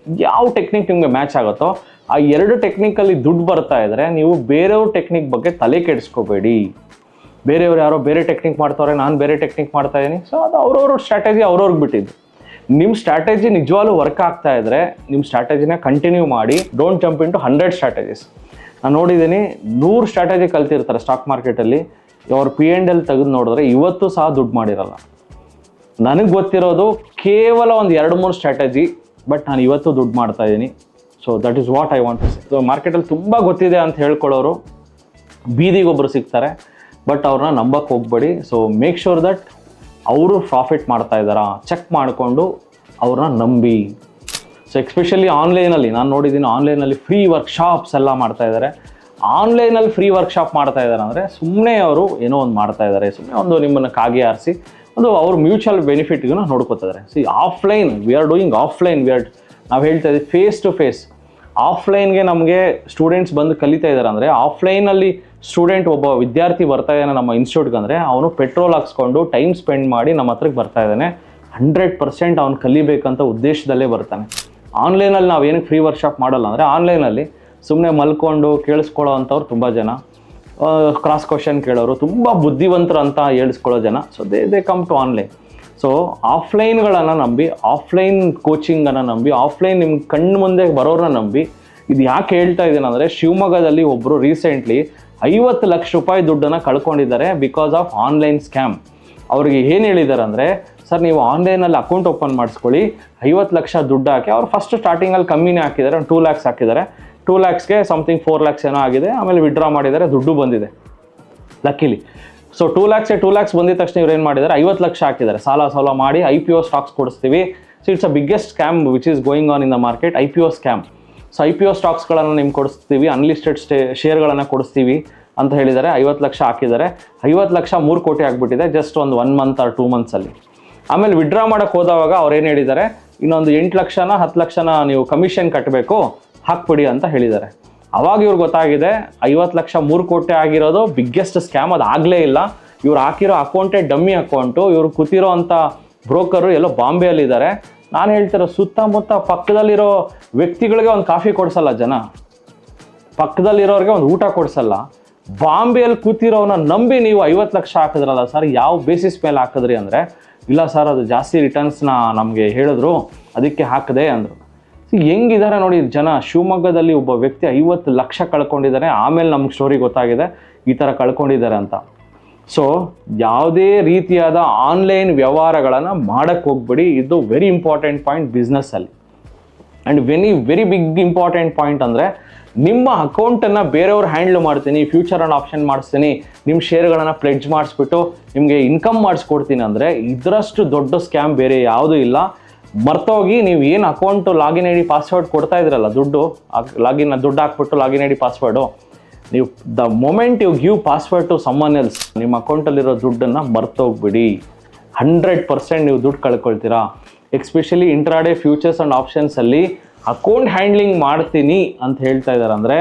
ಯಾವ ಟೆಕ್ನಿಕ್ ನಿಮಗೆ ಮ್ಯಾಚ್ ಆಗುತ್ತೋ ಆ 2 ಟೆಕ್ನಿಕಲ್ಲಿ ದುಡ್ಡು ಬರ್ತಾ ಇದ್ದರೆ ನೀವು ಬೇರೆಯವ್ರ ಟೆಕ್ನಿಕ್ ಬಗ್ಗೆ ತಲೆ ಕೆಡಿಸ್ಕೋಬೇಡಿ. ಬೇರೆಯವ್ರು ಯಾರೋ ಬೇರೆ ಟೆಕ್ನಿಕ್ ಮಾಡ್ತಾರೆ, ನಾನು ಬೇರೆ ಟೆಕ್ನಿಕ್ ಮಾಡ್ತಾ ಇದ್ದೀನಿ. ಸೊ ಅದು ಅವ್ರವ್ರ ಸ್ಟ್ರಾಟಜಿ ಅವ್ರವ್ರಿಗೆ ಬಿಟ್ಟಿದ್ದು. ನಿಮ್ಮ ಸ್ಟ್ರಾಟಜಿ ನಿಜವಾಗ್ಲೂ ವರ್ಕ್ ಆಗ್ತಾ ಇದ್ದರೆ ನಿಮ್ಮ ಸ್ಟ್ರಾಟಜಿನ ಕಂಟಿನ್ಯೂ ಮಾಡಿ. Don't jump into 100 strategies. ನಾನು ನೋಡಿದ್ದೀನಿ 100 ಸ್ಟ್ರಾಟಜಿ ಕಲ್ತಿರ್ತಾರೆ ಸ್ಟಾಕ್ ಮಾರ್ಕೆಟಲ್ಲಿ, ಅವ್ರ P&L ತೆಗೆದು ನೋಡಿದ್ರೆ ಇವತ್ತು ಸಹ ದುಡ್ಡು ಮಾಡಿರಲ್ಲ. ನನಗೆ ಗೊತ್ತಿರೋದು ಕೇವಲ ಒಂದು 2-3 ಸ್ಟ್ರಾಟಜಿ, ಬಟ್ ನಾನು ಇವತ್ತು ದುಡ್ಡು ಮಾಡ್ತಾ ಇದ್ದೀನಿ. So that is what I want to say. So ಮಾರ್ಕೆಟಲ್ಲಿ ತುಂಬ ಗೊತ್ತಿದೆ ಅಂತ ಹೇಳ್ಕೊಳ್ಳೋರು ಬೀದಿಗೊಬ್ಬರು ಸಿಗ್ತಾರೆ, ಬಟ್ ಅವ್ರನ್ನ ನಂಬಕ್ಕೆ ಹೋಗ್ಬೇಡಿ. ಸೊ ಮೇಕ್ ಶೋರ್ ದಟ್ ಅವರು ಪ್ರಾಫಿಟ್ ಮಾಡ್ತಾ ಇದ್ದಾರಾ ಚೆಕ್ ಮಾಡಿಕೊಂಡು ಅವ್ರನ್ನ ನಂಬಿ. ಸೊ ಎಕ್ಸ್ಪೆಷಲಿ ಆನ್ಲೈನಲ್ಲಿ ನಾನು ನೋಡಿದ್ದೀನಿ, ಆನ್ಲೈನಲ್ಲಿ ಫ್ರೀ ವರ್ಕ್ಶಾಪ್ಸ್ ಎಲ್ಲ ಮಾಡ್ತಾ ಇದ್ದಾರೆ. ಆನ್ಲೈನಲ್ಲಿ ಫ್ರೀ ವರ್ಕ್ಶಾಪ್ ಮಾಡ್ತಾ ಇದ್ದಾರೆ ಅಂದರೆ ಸುಮ್ಮನೆ ಅವರು ಏನೋ ಒಂದು ಮಾಡ್ತಾ ಇದ್ದಾರೆ, ಸುಮ್ಮನೆ ಒಂದು ನಿಮ್ಮನ್ನು ಕಾಗೆ ಆರಿಸಿ ಒಂದು ಅವ್ರ ಮ್ಯೂಚುವಲ್ ಬೆನಿಫಿಟ್ಗೂ ನೋಡ್ಕೋತಿದ್ದಾರೆ. See offline we are doing offline, ನಾವು ಹೇಳ್ತಾ ಇದ್ದೀವಿ ಫೇಸ್ ಟು ಫೇಸ್. ಆಫ್ಲೈನ್ಗೆ ನಮಗೆ ಸ್ಟೂಡೆಂಟ್ಸ್ ಬಂದು ಕಲಿತಾ ಇದ್ದಾರೆ ಅಂದರೆ, ಆಫ್ಲೈನಲ್ಲಿ ಸ್ಟೂಡೆಂಟ್ ಒಬ್ಬ ವಿದ್ಯಾರ್ಥಿ ಬರ್ತಾ ಇದ್ದಾನೆ ನಮ್ಮ ಇನ್ಸ್ಟಿಟ್ಯೂಟ್ಗೆ ಅಂದರೆ ಅವನು ಪೆಟ್ರೋಲ್ ಹಾಕ್ಸ್ಕೊಂಡು ಟೈಮ್ ಸ್ಪೆಂಡ್ ಮಾಡಿ ನಮ್ಮ ಹತ್ರಕ್ಕೆ ಬರ್ತಾ ಇದ್ದಾನೆ. 100% ಅವ್ನು ಕಲಿಬೇಕಂತ ಉದ್ದೇಶದಲ್ಲೇ ಬರ್ತಾನೆ. ಆನ್ಲೈನಲ್ಲಿ ನಾವು ಏನಕ್ಕೆ ಫ್ರೀ ವರ್ಕ್ಶಾಪ್ ಮಾಡಲ್ಲ ಅಂದರೆ, ಆನ್ಲೈನಲ್ಲಿ ಸುಮ್ಮನೆ ಮಲ್ಕೊಂಡು ಕೇಳಿಸ್ಕೊಳ್ಳೋ ಅಂಥವ್ರು ತುಂಬ ಜನ, ಕ್ರಾಸ್ ಕ್ವಶನ್ ಕೇಳೋರು, ತುಂಬ ಬುದ್ಧಿವಂತರು ಅಂತ ಹೇಳಿಸ್ಕೊಳ್ಳೋ ಜನ. So they come to online. So ಆಫ್ಲೈನ್ಗಳನ್ನು ನಂಬಿ, ಆಫ್ಲೈನ್ ಕೋಚಿಂಗನ್ನು ನಂಬಿ, ಆಫ್ಲೈನ್ ನಿಮ್ಮ ಕಣ್ಣು ಮುಂದೆ ಬರೋರನ್ನ ನಂಬಿ. ಇದು ಯಾಕೆ ಹೇಳ್ತಾ ಇದ್ದೀನಿ ಅಂದರೆ, ಶಿವಮೊಗ್ಗದಲ್ಲಿ ಒಬ್ಬರು ರೀಸೆಂಟ್ಲಿ 50 ಲಕ್ಷ ರೂಪಾಯಿ ದುಡ್ಡನ್ನು ಕಳ್ಕೊಂಡಿದ್ದಾರೆ ಬಿಕಾಸ್ ಆಫ್ ಆನ್ಲೈನ್ ಸ್ಕ್ಯಾಮ್. ಅವ್ರಿಗೆ ಏನು ಹೇಳಿದ್ದಾರೆ ಅಂದರೆ, ಸರ್ ನೀವು ಆನ್ಲೈನಲ್ಲಿ ಅಕೌಂಟ್ ಓಪನ್ ಮಾಡಿಸ್ಕೊಳ್ಳಿ, 50 ಲಕ್ಷ ದುಡ್ಡು ಹಾಕಿ. ಅವ್ರು ಫಸ್ಟ್ ಸ್ಟಾರ್ಟಿಂಗಲ್ಲಿ ಕಮ್ಮಿನೇ ಹಾಕಿದ್ದಾರೆ, ಒಂದು 2 lakhs ಹಾಕಿದ್ದಾರೆ. 2 lakhsಗೆ ಸಮಥಿಂಗ್ 4 lakhs ಏನೋ ಆಗಿದೆ. ಆಮೇಲೆ ವಿಡ್ರಾ ಮಾಡಿದ್ದಾರೆ, ದುಡ್ಡು ಬಂದಿದೆ ಲಕ್ಕಿಲಿ. ಸೊ 2 lakhs ಬಂದಿದ ತಕ್ಷಣ ಇವ್ರು ಏನು ಮಾಡಿದ್ದಾರೆ, 50 ಲಕ್ಷ ಹಾಕಿದ್ದಾರೆ. ಸಾಲ ಮಾಡಿ IPO ಸ್ಟಾಕ್ಸ್ ಕೊಡಿಸ್ತೀವಿ. So it's a biggest scam which is going on in the market, IPO scam. So IPO ಸ್ಟಾಕ್ಸ್ಗಳನ್ನು ನಿಮ್ಗೆ ಕೊಡಿಸ್ತೀವಿ, ಅನ್ಲಿಸ್ಟೆಡ್ ಶೇರ್ಗಳನ್ನು ಕೊಡಿಸ್ತೀವಿ ಅಂತ ಹೇಳಿದ್ದಾರೆ. 50 ಲಕ್ಷ ಹಾಕಿದ್ದಾರೆ. 50 ಲಕ್ಷ 3 ಕೋಟಿ ಆಗಿಬಿಟ್ಟಿದೆ ಜಸ್ಟ್ ಒಂದು 1 month or 2 months ಅಲ್ಲಿ. ಆಮೇಲೆ ವಿಡ್ರಾ ಮಾಡೋಕ್ಕೆ ಹೋದವಾಗ ಅವ್ರು ಏನು ಹೇಳಿದ್ದಾರೆ, ಇನ್ನೊಂದು 8 ಲಕ್ಷನ 10 ಲಕ್ಷನ ನೀವು ಕಮಿಷನ್ ಕಟ್ಟಬೇಕು, ಹಾಕ್ಬಿಡಿ ಅಂತ ಹೇಳಿದ್ದಾರೆ. ಅವಾಗ ಇವ್ರಿಗೆ ಗೊತ್ತಾಗಿದೆ 50 ಲಕ್ಷ 3 ಕೋಟಿ ಆಗಿರೋದು ಬಿಗ್ಗೆಸ್ಟ್ ಸ್ಕ್ಯಾಮ್, ಅದು ಆಗಲೇ ಇಲ್ಲ. ಇವ್ರು ಹಾಕಿರೋ ಅಕೌಂಟೇ ಡಮ್ಮಿ ಅಕೌಂಟು, ಇವ್ರು ಕೂತಿರೋ ಅಂಥ ಬ್ರೋಕರು ಎಲ್ಲೋ ಬಾಂಬೆಯಲ್ಲಿದ್ದಾರೆ. ನಾನು ಹೇಳ್ತಿರೋ ಸುತ್ತಮುತ್ತ ಪಕ್ಕದಲ್ಲಿರೋ ವ್ಯಕ್ತಿಗಳಿಗೆ ಒಂದು ಕಾಫಿ ಕೊಡಿಸಲ್ಲ ಜನ, ಪಕ್ಕದಲ್ಲಿರೋರಿಗೆ ಒಂದು ಊಟ ಕೊಡಿಸಲ್ಲ. ಬಾಂಬೆಯಲ್ಲಿ ಕೂತಿರೋನ ನಂಬಿ ನೀವು 50 ಲಕ್ಷ ಹಾಕಿದ್ರಲ್ಲ ಸರ್, ಯಾವ ಬೇಸಿಸ್ ಮೇಲೆ ಹಾಕಿದ್ರಿ ಅಂದರೆ, ಇಲ್ಲ ಸರ್ ಅದು ಜಾಸ್ತಿ ರಿಟರ್ನ್ಸ್ನ ನಮಗೆ ಹೇಳಿದ್ರು ಅದಕ್ಕೆ ಹಾಕಿದೆ ಅಂದರು. ಹೆಂಗಿದ್ದಾರೆ ನೋಡಿ ಜನ. ಶಿವಮೊಗ್ಗದಲ್ಲಿ ಒಬ್ಬ ವ್ಯಕ್ತಿ 50 ಲಕ್ಷ ಕಳ್ಕೊಂಡಿದ್ದಾರೆ, ಆಮೇಲೆ ನಮ್ಗೆ ಸ್ಟೋರಿ ಗೊತ್ತಾಗಿದೆ ಈ ಥರ ಕಳ್ಕೊಂಡಿದ್ದಾರೆ ಅಂತ. ಸೊ ಯಾವುದೇ ರೀತಿಯಾದ ಆನ್ಲೈನ್ ವ್ಯವಹಾರಗಳನ್ನು ಮಾಡೋಕ್ಕೆ ಹೋಗ್ಬೇಡಿ, ಇದು ವೆರಿ ಇಂಪಾರ್ಟೆಂಟ್ ಪಾಯಿಂಟ್ ಬಿಸ್ನೆಸ್ಸಲ್ಲಿ. And very big important point ಅಂದರೆ, ನಿಮ್ಮ ಅಕೌಂಟನ್ನು ಬೇರೆಯವ್ರು ಹ್ಯಾಂಡ್ಲ್ ಮಾಡ್ತೀನಿ, ಫ್ಯೂಚರ್ ಆ್ಯಂಡ್ ಆಪ್ಷನ್ ಮಾಡಿಸ್ತೀನಿ, ನಿಮ್ಮ ಶೇರ್ಗಳನ್ನು ಪ್ಲೆಡ್ಜ್ ಮಾಡಿಸ್ಬಿಟ್ಟು ನಿಮಗೆ ಇನ್ಕಮ್ ಮಾಡಿಸ್ಕೊಡ್ತೀನಿ ಅಂದರೆ, ಇದರಷ್ಟು ದೊಡ್ಡ ಸ್ಕ್ಯಾಮ್ ಬೇರೆ ಯಾವುದೂ ಇಲ್ಲ. ಮರ್ತೋಗಿ ನೀವು ಏನು account login I D password ಕೊಡ್ತಾ ಇದ್ರಲ್ಲ, ದುಡ್ಡು ಹಾಕ್ಬಿಟ್ಟು ಲಾಗಿನ್ ಐ ಡಿ ಪಾಸ್ವರ್ಡು, ನೀವು the moment you give password to someone else, ನಿಮ್ಮ ಅಕೌಂಟಲ್ಲಿರೋ ದುಡ್ಡನ್ನು ಮರ್ತೋಗ್ಬಿಡಿ. 100% ನೀವು ದುಡ್ಡು ಕಳ್ಕೊಳ್ತೀರಾ. ಎಕ್ಸ್ಪೆಷಲಿ ಇಂಟ್ರಾಡೇ ಫ್ಯೂಚರ್ಸ್ ಆ್ಯಂಡ್ ಆಪ್ಷನ್ಸಲ್ಲಿ ಅಕೌಂಟ್ ಹ್ಯಾಂಡ್ಲಿಂಗ್ ಮಾಡ್ತೀನಿ ಅಂತ ಹೇಳ್ತಾ ಇದ್ದಾರೆ ಅಂದರೆ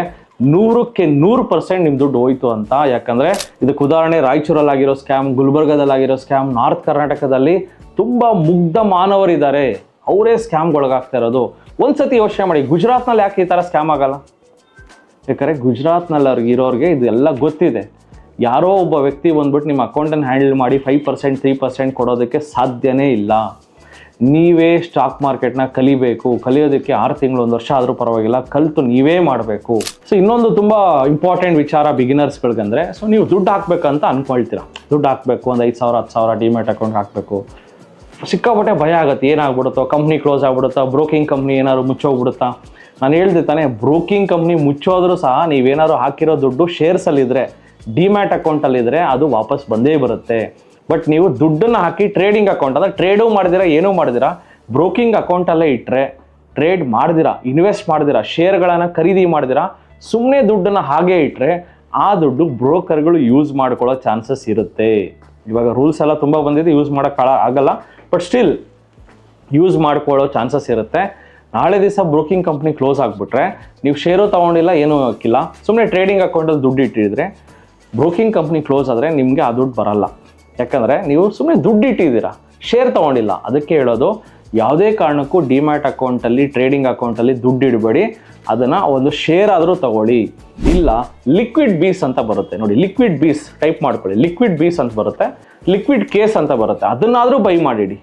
100ಕ್ಕೆ 100% ನಿಮ್ಮ ದುಡ್ಡು ಹೋಯ್ತು ಅಂತ. ಯಾಕಂದರೆ ಇದಕ್ಕೆ ಉದಾಹರಣೆ ರಾಯಚೂರಲ್ಲಾಗಿರೋ ಸ್ಕ್ಯಾಮ್, ಗುಲ್ಬರ್ಗದಲ್ಲಾಗಿರೋ ಸ್ಕ್ಯಾಮ್, ನಾರ್ತ್ ಕರ್ನಾಟಕದಲ್ಲಿ ತುಂಬ ಮುಗ್ಧ ಮಾನವರಿದ್ದಾರೆ, ಅವರೇ ಸ್ಕ್ಯಾಮ್ಗೊಳಗಾಗ್ತಾ ಇರೋದು. ಒಂದ್ಸತಿ ಯೋಚನೆ ಮಾಡಿ, ಗುಜರಾತ್ನಲ್ಲಿ ಯಾಕೆ ಈ ಥರ ಸ್ಕ್ಯಾಮ್ ಆಗಲ್ಲ? ಯಾಕಂದರೆ ಗುಜರಾತ್ನಲ್ಲಿ ಇರೋರಿಗೆ ಇದೆಲ್ಲ ಗೊತ್ತಿದೆ. ಯಾರೋ ಒಬ್ಬ ವ್ಯಕ್ತಿ ಬಂದ್ಬಿಟ್ಟು ನಿಮ್ಮ ಅಕೌಂಟನ್ನು ಹ್ಯಾಂಡಲ್ ಮಾಡಿ 5% 3% ಕೊಡೋದಕ್ಕೆ ಸಾಧ್ಯನೇ ಇಲ್ಲ. ನೀವೇ ಸ್ಟಾಕ್ ಮಾರ್ಕೆಟ್ನ ಕಲಿಬೇಕು. ಕಲಿಯೋದಕ್ಕೆ 6 ತಿಂಗಳು 1 ವರ್ಷ ಆದರೂ ಪರವಾಗಿಲ್ಲ, ಕಲಿತು ನೀವೇ ಮಾಡಬೇಕು. ಸೊ ಇನ್ನೊಂದು ತುಂಬ ಇಂಪಾರ್ಟೆಂಟ್ ವಿಚಾರ ಬಿಗಿನರ್ಸ್ಗಳಿಗಂದರೆ, ಸೊ ನೀವು ದುಡ್ಡು ಹಾಕ್ಬೇಕಂತ ಅಂದ್ಕೊಳ್ತೀರಾ, ದುಡ್ಡು ಹಾಕಬೇಕು, ಒಂದು 5,000 10,000 ಡಿಮ್ಯಾಟ್ ಅಕೌಂಟ್ ಹಾಕಬೇಕು. ಸಿಕ್ಕಾಪಟ್ಟೆ ಭಯ ಆಗುತ್ತೆ, ಏನಾಗ್ಬಿಡುತ್ತೋ, ಕಂಪ್ನಿ ಕ್ಲೋಸ್ ಆಗ್ಬಿಡುತ್ತಾ, ಬ್ರೋಕಿಂಗ್ ಕಂಪ್ನಿ ಏನಾದ್ರು ಮುಚ್ಚೋಗ್ಬಿಡುತ್ತಾ. ನಾನು ಹೇಳ್ದೆ ತಾನೆ, ಬ್ರೋಕಿಂಗ್ ಕಂಪ್ನಿ ಮುಚ್ಚೋದ್ರೂ ಸಹ ನೀವೇನಾದ್ರು ಹಾಕಿರೋ ದುಡ್ಡು ಶೇರ್ಸಲ್ಲಿದ್ದರೆ, ಡಿಮ್ಯಾಟ್ ಅಕೌಂಟಲ್ಲಿದ್ದರೆ ಅದು ವಾಪಸ್ ಬಂದೇ ಬರುತ್ತೆ. ಬಟ್ ನೀವು ದುಡ್ಡನ್ನು ಹಾಕಿ ಟ್ರೇಡಿಂಗ್ ಅಕೌಂಟ್, ಅಂದರೆ ಟ್ರೇಡು ಮಾಡಿದಿರಾ, ಏನೂ ಮಾಡಿದಿರಾ, ಬ್ರೋಕಿಂಗ್ ಅಕೌಂಟಲ್ಲೇ ಇಟ್ಟರೆ, ಟ್ರೇಡ್ ಮಾಡ್ದಿರಾ, ಇನ್ವೆಸ್ಟ್ ಮಾಡ್ದಿರಾ, ಶೇರ್ಗಳನ್ನು ಖರೀದಿ ಮಾಡ್ದಿರಾ, ಸುಮ್ಮನೆ ದುಡ್ಡನ್ನು ಹಾಗೆ ಇಟ್ಟರೆ ಆ ದುಡ್ಡು ಬ್ರೋಕರ್ಗಳು ಯೂಸ್ ಮಾಡ್ಕೊಳ್ಳೋ ಚಾನ್ಸಸ್ ಇರುತ್ತೆ. ಇವಾಗ ರೂಲ್ಸ್ ಎಲ್ಲ ತುಂಬ ಬಂದಿದೆ, ಯೂಸ್ ಮಾಡೋಕ್ಕೆ ಆಗಲ್ಲ, ಬಟ್ ಸ್ಟಿಲ್ ಯೂಸ್ ಮಾಡ್ಕೊಳ್ಳೋ ಚಾನ್ಸಸ್ ಇರುತ್ತೆ. ನಾಳೆ ದಿವಸ ಬ್ರೋಕಿಂಗ್ ಕಂಪ್ನಿ ಕ್ಲೋಸ್ ಆಗಿಬಿಟ್ರೆ, ನೀವು ಶೇರು ತೊಗೊಂಡಿಲ್ಲ, ಏನೂ ಹಾಕಿಲ್ಲ, ಸುಮ್ಮನೆ ಟ್ರೇಡಿಂಗ್ ಅಕೌಂಟಲ್ಲಿ ದುಡ್ಡು ಇಟ್ಟಿದ್ರೆ, ಬ್ರೋಕಿಂಗ್ ಕಂಪ್ನಿ ಕ್ಲೋಸ್ ಆದರೆ ನಿಮಗೆ ಆ ದುಡ್ಡು ಬರಲ್ಲ. ಯಾಕಂದರೆ ನೀವು ಸುಮ್ಮನೆ ದುಡ್ಡು ಇಟ್ಟಿದ್ದೀರಾ, ಶೇರ್ ತೊಗೊಂಡಿಲ್ಲ. ಅದಕ್ಕೆ ಹೇಳೋದು, ಯಾವುದೇ ಕಾರಣಕ್ಕೂ ಡಿಮ್ಯಾಟ್ ಅಕೌಂಟಲ್ಲಿ, ಟ್ರೇಡಿಂಗ್ ಅಕೌಂಟಲ್ಲಿ ದುಡ್ಡು ಇಡಬೇಡಿ. ಅದನ್ನು ಒಂದು ಶೇರ್ ಆದರೂ ತಗೊಳ್ಳಿ. ಇಲ್ಲ ಲಿಕ್ವಿಡ್ ಬೀಸ್ ಅಂತ ಬರುತ್ತೆ ನೋಡಿ, ಲಿಕ್ವಿಡ್ ಬೀಸ್ ಟೈಪ್ ಮಾಡ್ಕೊಳ್ಳಿ, ಲಿಕ್ವಿಡ್ ಬೀಸ್ ಅಂತ ಬರುತ್ತೆ, ಲಿಕ್ವಿಡ್ ಕೇಸ್ ಅಂತ ಬರುತ್ತೆ, ಅದನ್ನಾದರೂ ಬೈ ಮಾಡಿಡಿ.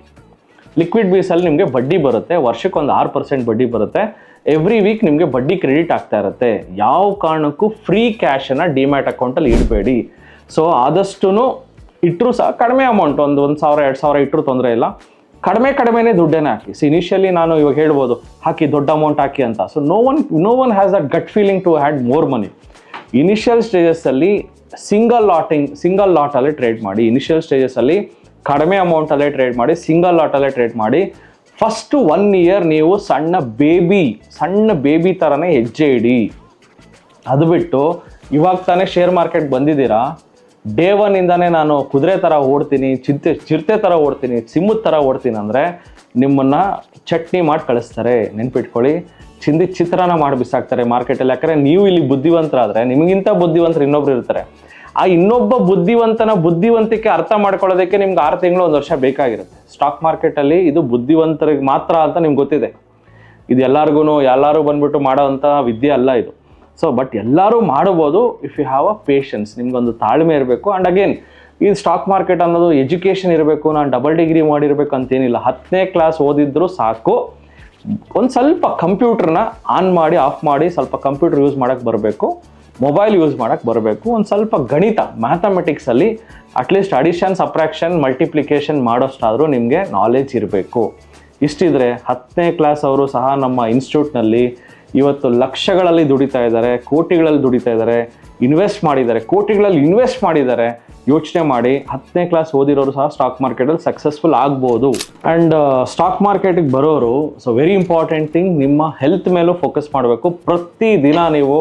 ಲಿಕ್ವಿಡ್ ಬೀಸಲ್ಲಿ ನಿಮಗೆ ಬಡ್ಡಿ ಬರುತ್ತೆ, ವರ್ಷಕ್ಕೆ ಒಂದು 6% ಬಡ್ಡಿ ಬರುತ್ತೆ. ಎವ್ರಿ ವೀಕ್ ನಿಮಗೆ ಬಡ್ಡಿ ಕ್ರೆಡಿಟ್ ಆಗ್ತಾ ಇರುತ್ತೆ. ಯಾವ ಕಾರಣಕ್ಕೂ ಫ್ರೀ ಕ್ಯಾಶನ್ನು ಡಿಮ್ಯಾಟ್ ಅಕೌಂಟಲ್ಲಿ ಇಡಬೇಡಿ. ಸೊ ಆದಷ್ಟು ಇಟ್ಟರು ಸಹ ಕಡಿಮೆ ಅಮೌಂಟ್, ಒಂದು 1,000 2,000 ಇಟ್ಟರು ತೊಂದರೆ ಇಲ್ಲ, ಕಡಿಮೆನೇ ದುಡ್ಡನ್ನೇ ಹಾಕಿ. ಸೊ ಇನಿಷಿಯಲಿ ನಾನು ಇವಾಗ ಹೇಳ್ಬೋದು ಹಾಕಿ ದೊಡ್ಡ ಅಮೌಂಟ್ ಹಾಕಿ ಅಂತ. So no one has that gut feeling to had more money. Initial ಸ್ಟೇಜಸ್ಸಲ್ಲಿ ಸಿಂಗಲ್ ಲಾಟಲ್ಲೇ ಟ್ರೇಡ್ ಮಾಡಿ. ಇನಿಷಿಯಲ್ ಸ್ಟೇಜಸ್ಸಲ್ಲಿ ಕಡಿಮೆ ಅಮೌಂಟಲ್ಲೇ ಟ್ರೇಡ್ ಮಾಡಿ, ಸಿಂಗಲ್ ಲಾಟಲ್ಲೇ ಟ್ರೇಡ್ ಮಾಡಿ. ಫಸ್ಟು 1 ಇಯರ್ ನೀವು ಸಣ್ಣ ಬೇಬಿ ಥರನೇ ಹೆಜ್ಜೆ ಇಡಿ. ಅದು ಬಿಟ್ಟು ಇವಾಗ ತಾನೇ ಶೇರ್ ಮಾರ್ಕೆಟ್ ಬಂದಿದ್ದೀರಾ, ಡೇ 1 ಇಂದಾನೇ ನಾನು ಕುದುರೆ ಥರ ಓಡ್ತೀನಿ, ಚಿರತೆ ಥರ ಓಡ್ತೀನಿ, ಸಿಂಹದ ಥರ ಓಡ್ತೀನಿ ಅಂದರೆ ನಿಮ್ಮನ್ನು ಚಟ್ನಿ ಮಾಡಿ ಕಳಿಸ್ತಾರೆ. ನೆನ್ಪಿಟ್ಕೊಳ್ಳಿ, ಚಿತ್ರಾನ್ನ ಮಾಡಿ ಬಿಸಾಕ್ತಾರೆ ಮಾರ್ಕೆಟಲ್ಲಿ. ಯಾಕಂದರೆ ನೀವು ಇಲ್ಲಿ ಬುದ್ಧಿವಂತರಾದರೆ, ನಿಮಗಿಂತ ಬುದ್ಧಿವಂತರು ಇನ್ನೊಬ್ರು ಇರ್ತಾರೆ. ಆ ಇನ್ನೊಬ್ಬ ಬುದ್ಧಿವಂತನ ಬುದ್ಧಿವಂತಿಕೆ ಅರ್ಥ ಮಾಡ್ಕೊಳ್ಳೋದಕ್ಕೆ ನಿಮ್ಗೆ 6 ತಿಂಗಳು 1 ವರ್ಷ ಬೇಕಾಗಿರುತ್ತೆ. ಸ್ಟಾಕ್ ಮಾರ್ಕೆಟಲ್ಲಿ ಇದು ಬುದ್ಧಿವಂತರಿಗೆ ಮಾತ್ರ ಅಂತ ನಿಮ್ಗೆ ಗೊತ್ತಿದೆ. ಇದು ಎಲ್ಲರೂ ಬಂದ್ಬಿಟ್ಟು ಮಾಡೋವಂಥ ವಿದ್ಯೆ ಅಲ್ಲ ಇದು. ಸೊ ಬಟ್ ಎಲ್ಲರೂ ಮಾಡ್ಬೋದು if you have a patience. ನಿಮ್ಗೊಂದು ತಾಳ್ಮೆ ಇರಬೇಕು. ಆ್ಯಂಡ್ ಅಗೇನ್, ಈ ಸ್ಟಾಕ್ ಮಾರ್ಕೆಟ್ ಅನ್ನೋದು ಎಜುಕೇಷನ್ ಇರಬೇಕು. ನಾನು ಡಬಲ್ ಡಿಗ್ರಿ ಮಾಡಿರಬೇಕು ಅಂತೇನಿಲ್ಲ. 10ನೇ ಕ್ಲಾಸ್ ಓದಿದ್ರು ಸಾಕು. ಒಂದು ಸ್ವಲ್ಪ ಕಂಪ್ಯೂಟರ್ನ ಆನ್ ಮಾಡಿ ಆಫ್ ಮಾಡಿ ಸ್ವಲ್ಪ ಕಂಪ್ಯೂಟರ್ ಯೂಸ್ ಮಾಡೋಕ್ಕೆ ಬರಬೇಕು, ಮೊಬೈಲ್ ಯೂಸ್ ಮಾಡೋಕ್ಕೆ ಬರಬೇಕು. ಒಂದು ಸ್ವಲ್ಪ ಗಣಿತ, ಮ್ಯಾಥಮೆಟಿಕ್ಸಲ್ಲಿ ಅಟ್ಲೀಸ್ಟ್ ಅಡಿಷನ್, ಸಬ್ಟ್ರಾಕ್ಷನ್, ಮಲ್ಟಿಪ್ಲಿಕೇಶನ್ ಮಾಡೋಷ್ಟಾದರೂ ನಿಮಗೆ ನಾಲೆಜ್ ಇರಬೇಕು. ಇಷ್ಟಿದ್ರೆ 10ನೇ ಕ್ಲಾಸ್ ಅವರು ಸಹ ನಮ್ಮ ಇನ್ಸ್ಟಿಟ್ಯೂಟ್ನಲ್ಲಿ ಇವತ್ತು ಲಕ್ಷಗಳಲ್ಲಿ ದುಡಿತಾ ಇದ್ದಾರೆ, ಕೋಟಿಗಳಲ್ಲಿ ದುಡಿತಾ ಇದ್ದಾರೆ, ಕೋಟಿಗಳಲ್ಲಿ ಇನ್ವೆಸ್ಟ್ ಮಾಡಿದ್ದಾರೆ. ಯೋಚನೆ ಮಾಡಿ, 10ನೇ ಕ್ಲಾಸ್ ಓದಿರೋರು ಸಹ ಸ್ಟಾಕ್ ಮಾರ್ಕೆಟಲ್ಲಿ ಸಕ್ಸಸ್ಫುಲ್ ಆಗ್ಬೋದು. ಆ್ಯಂಡ್ ಸ್ಟಾಕ್ ಮಾರ್ಕೆಟಿಗೆ ಬರೋರು, ಸೊ ವೆರಿ ಇಂಪಾರ್ಟೆಂಟ್ ಥಿಂಗ್, ನಿಮ್ಮ ಹೆಲ್ತ್ ಮೇಲೂ ಫೋಕಸ್ ಮಾಡಬೇಕು. ಪ್ರತಿದಿನ ನೀವು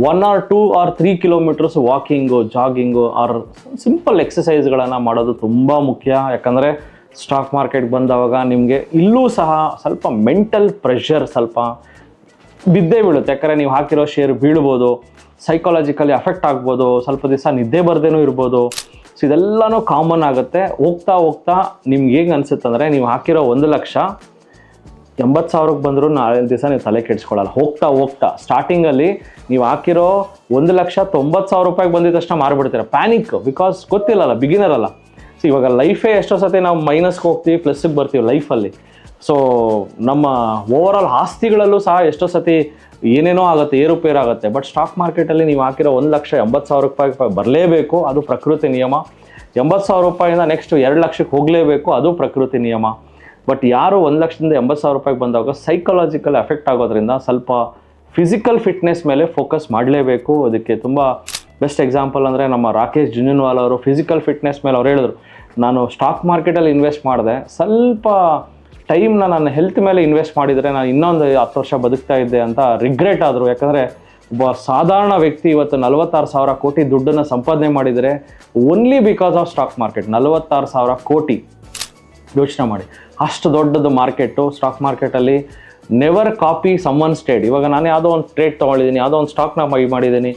1 or 2 or 3 kilometres walking, jogging or simple ಎಕ್ಸಸೈಸ್ಗಳನ್ನು ಮಾಡೋದು ತುಂಬ ಮುಖ್ಯ. ಯಾಕಂದರೆ ಸ್ಟಾಕ್ ಮಾರ್ಕೆಟ್ ಬಂದವಾಗ ನಿಮಗೆ ಇಲ್ಲೂ ಸಹ ಸ್ವಲ್ಪ ಮೆಂಟಲ್ ಪ್ರೆಷರ್ ಸ್ವಲ್ಪ ಬಿದ್ದೇ ಬೀಳುತ್ತೆ. ಯಾಕಂದರೆ ನೀವು ಹಾಕಿರೋ ಶೇರ್ ಬೀಳ್ಬೋದು, ಸೈಕಾಲಜಿಕಲಿ ಅಫೆಕ್ಟ್ ಆಗ್ಬೋದು, ಸ್ವಲ್ಪ ದಿವಸ ನಿದ್ದೆ ಬರ್ದೇನೂ ಇರ್ಬೋದು. ಸೊ ಇದೆಲ್ಲನೂ ಕಾಮನ್ ಆಗುತ್ತೆ. ಹೋಗ್ತಾ ಹೋಗ್ತಾ ನಿಮ್ಗೆ ಹೇಗೆ ಅನಿಸುತ್ತೆ ಅಂದರೆ, ನೀವು ಹಾಕಿರೋ 1,80,000ಕ್ಕೆ ಬಂದರೂ ನಾಳೆ ದಿವಸ ನೀವು ತಲೆ ಕೆಡಿಸ್ಕೊಳ್ಳಲ್ಲ. ಹೋಗ್ತಾ ಸ್ಟಾರ್ಟಿಂಗಲ್ಲಿ ನೀವು ಹಾಕಿರೋ 1,90,000 ರೂಪಾಯಿಗೆ ಬಂದಿದ ತಕ್ಷಣ ಮಾರ್ಬಿಡ್ತೀರ, ಪ್ಯಾನಿಕ್. ಬಿಕಾಸ್ ಗೊತ್ತಿಲ್ಲಲ್ಲ, ಬಿಗಿನರ್ ಅಲ್ಲ. ಸೊ ಇವಾಗ ಲೈಫೇ ಎಷ್ಟೋ ಸತಿ ನಾವು ಮೈನಸ್ಗೆ ಹೋಗ್ತೀವಿ, ಪ್ಲಸ್ಸಿಗೆ ಬರ್ತೀವಿ ಲೈಫಲ್ಲಿ. ಸೊ ನಮ್ಮ ಓವರಾಲ್ ಆಸ್ತಿಗಳಲ್ಲೂ ಸಹ ಎಷ್ಟೋ ಸತಿ ಏನೇನೋ ಆಗುತ್ತೆ, ಏರುಪೇರು ಆಗುತ್ತೆ. ಬಟ್ ಸ್ಟಾಕ್ ಮಾರ್ಕೆಟಲ್ಲಿ ನೀವು ಹಾಕಿರೋ 1,80,000 ರೂಪಾಯಿ ಬರಲೇಬೇಕು, ಅದು ಪ್ರಕೃತಿ ನಿಯಮ. 80,000 ರೂಪಾಯಿಂದ ನೆಕ್ಸ್ಟ್ 2 ಲಕ್ಷಕ್ಕೆ ಹೋಗಲೇಬೇಕು, ಅದು ಪ್ರಕೃತಿ ನಿಯಮ. ಬಟ್ ಯಾರು 1,80,000 ರೂಪಾಯಿಗೆ ಬಂದಾಗ ಸೈಕಾಲಜಿಕಲ್ ಎಫೆಕ್ಟ್ ಆಗೋದ್ರಿಂದ ಸ್ವಲ್ಪ ಫಿಸಿಕಲ್ ಫಿಟ್ನೆಸ್ ಮೇಲೆ ಫೋಕಸ್ ಮಾಡಲೇಬೇಕು. ಅದಕ್ಕೆ ತುಂಬ ಬೆಸ್ಟ್ ಎಕ್ಸಾಂಪಲ್ ಅಂದರೆ ನಮ್ಮ ರಾಕೇಶ್ ಜುಂಜುನ್ವಾಲಾ ಅವರು ಫಿಸಿಕಲ್ ಫಿಟ್ನೆಸ್ ಮೇಲೆ ಅವ್ರು ಹೇಳಿದ್ರು, ನಾನು ಸ್ಟಾಕ್ ಮಾರ್ಕೆಟಲ್ಲಿ ಇನ್ವೆಸ್ಟ್ ಮಾಡಿದೆ, ಸ್ವಲ್ಪ ಟೈಮ್ನ ನಾನು ಹೆಲ್ತ್ ಮೇಲೆ ಇನ್ವೆಸ್ಟ್ ಮಾಡಿದರೆ ನಾನು ಇನ್ನೊಂದು 10 ವರ್ಷ ಬದುಕ್ತಾ ಇದ್ದೆ ಅಂತ ರಿಗ್ರೆಟ್ ಆದರು. ಯಾಕಂದರೆ ಒಬ್ಬ ಸಾಧಾರಣ ವ್ಯಕ್ತಿ ಇವತ್ತು 46,000 ಕೋಟಿ ದುಡ್ಡನ್ನು ಸಂಪಾದನೆ ಮಾಡಿದರೆ only because of stock market. 46,000 ಕೋಟಿ ಯೋಚನೆ ಮಾಡಿ, ಅಷ್ಟು ದೊಡ್ಡದು ಮಾರ್ಕೆಟು. ಸ್ಟಾಕ್ ಮಾರ್ಕೆಟಲ್ಲಿ ನೆವರ್ ಕಾಪಿ ಸಮ್ವನ್ ಸ್ಟೇಟ್. ಇವಾಗ ನಾನು ಯಾವುದೋ ಒಂದು ಟ್ರೇಡ್ ತೊಗೊಂಡಿದ್ದೀನಿ, ಯಾವುದೋ ಒಂದು ಸ್ಟಾಕ್ನ ಬೈ ಮಾಡಿದ್ದೀನಿ,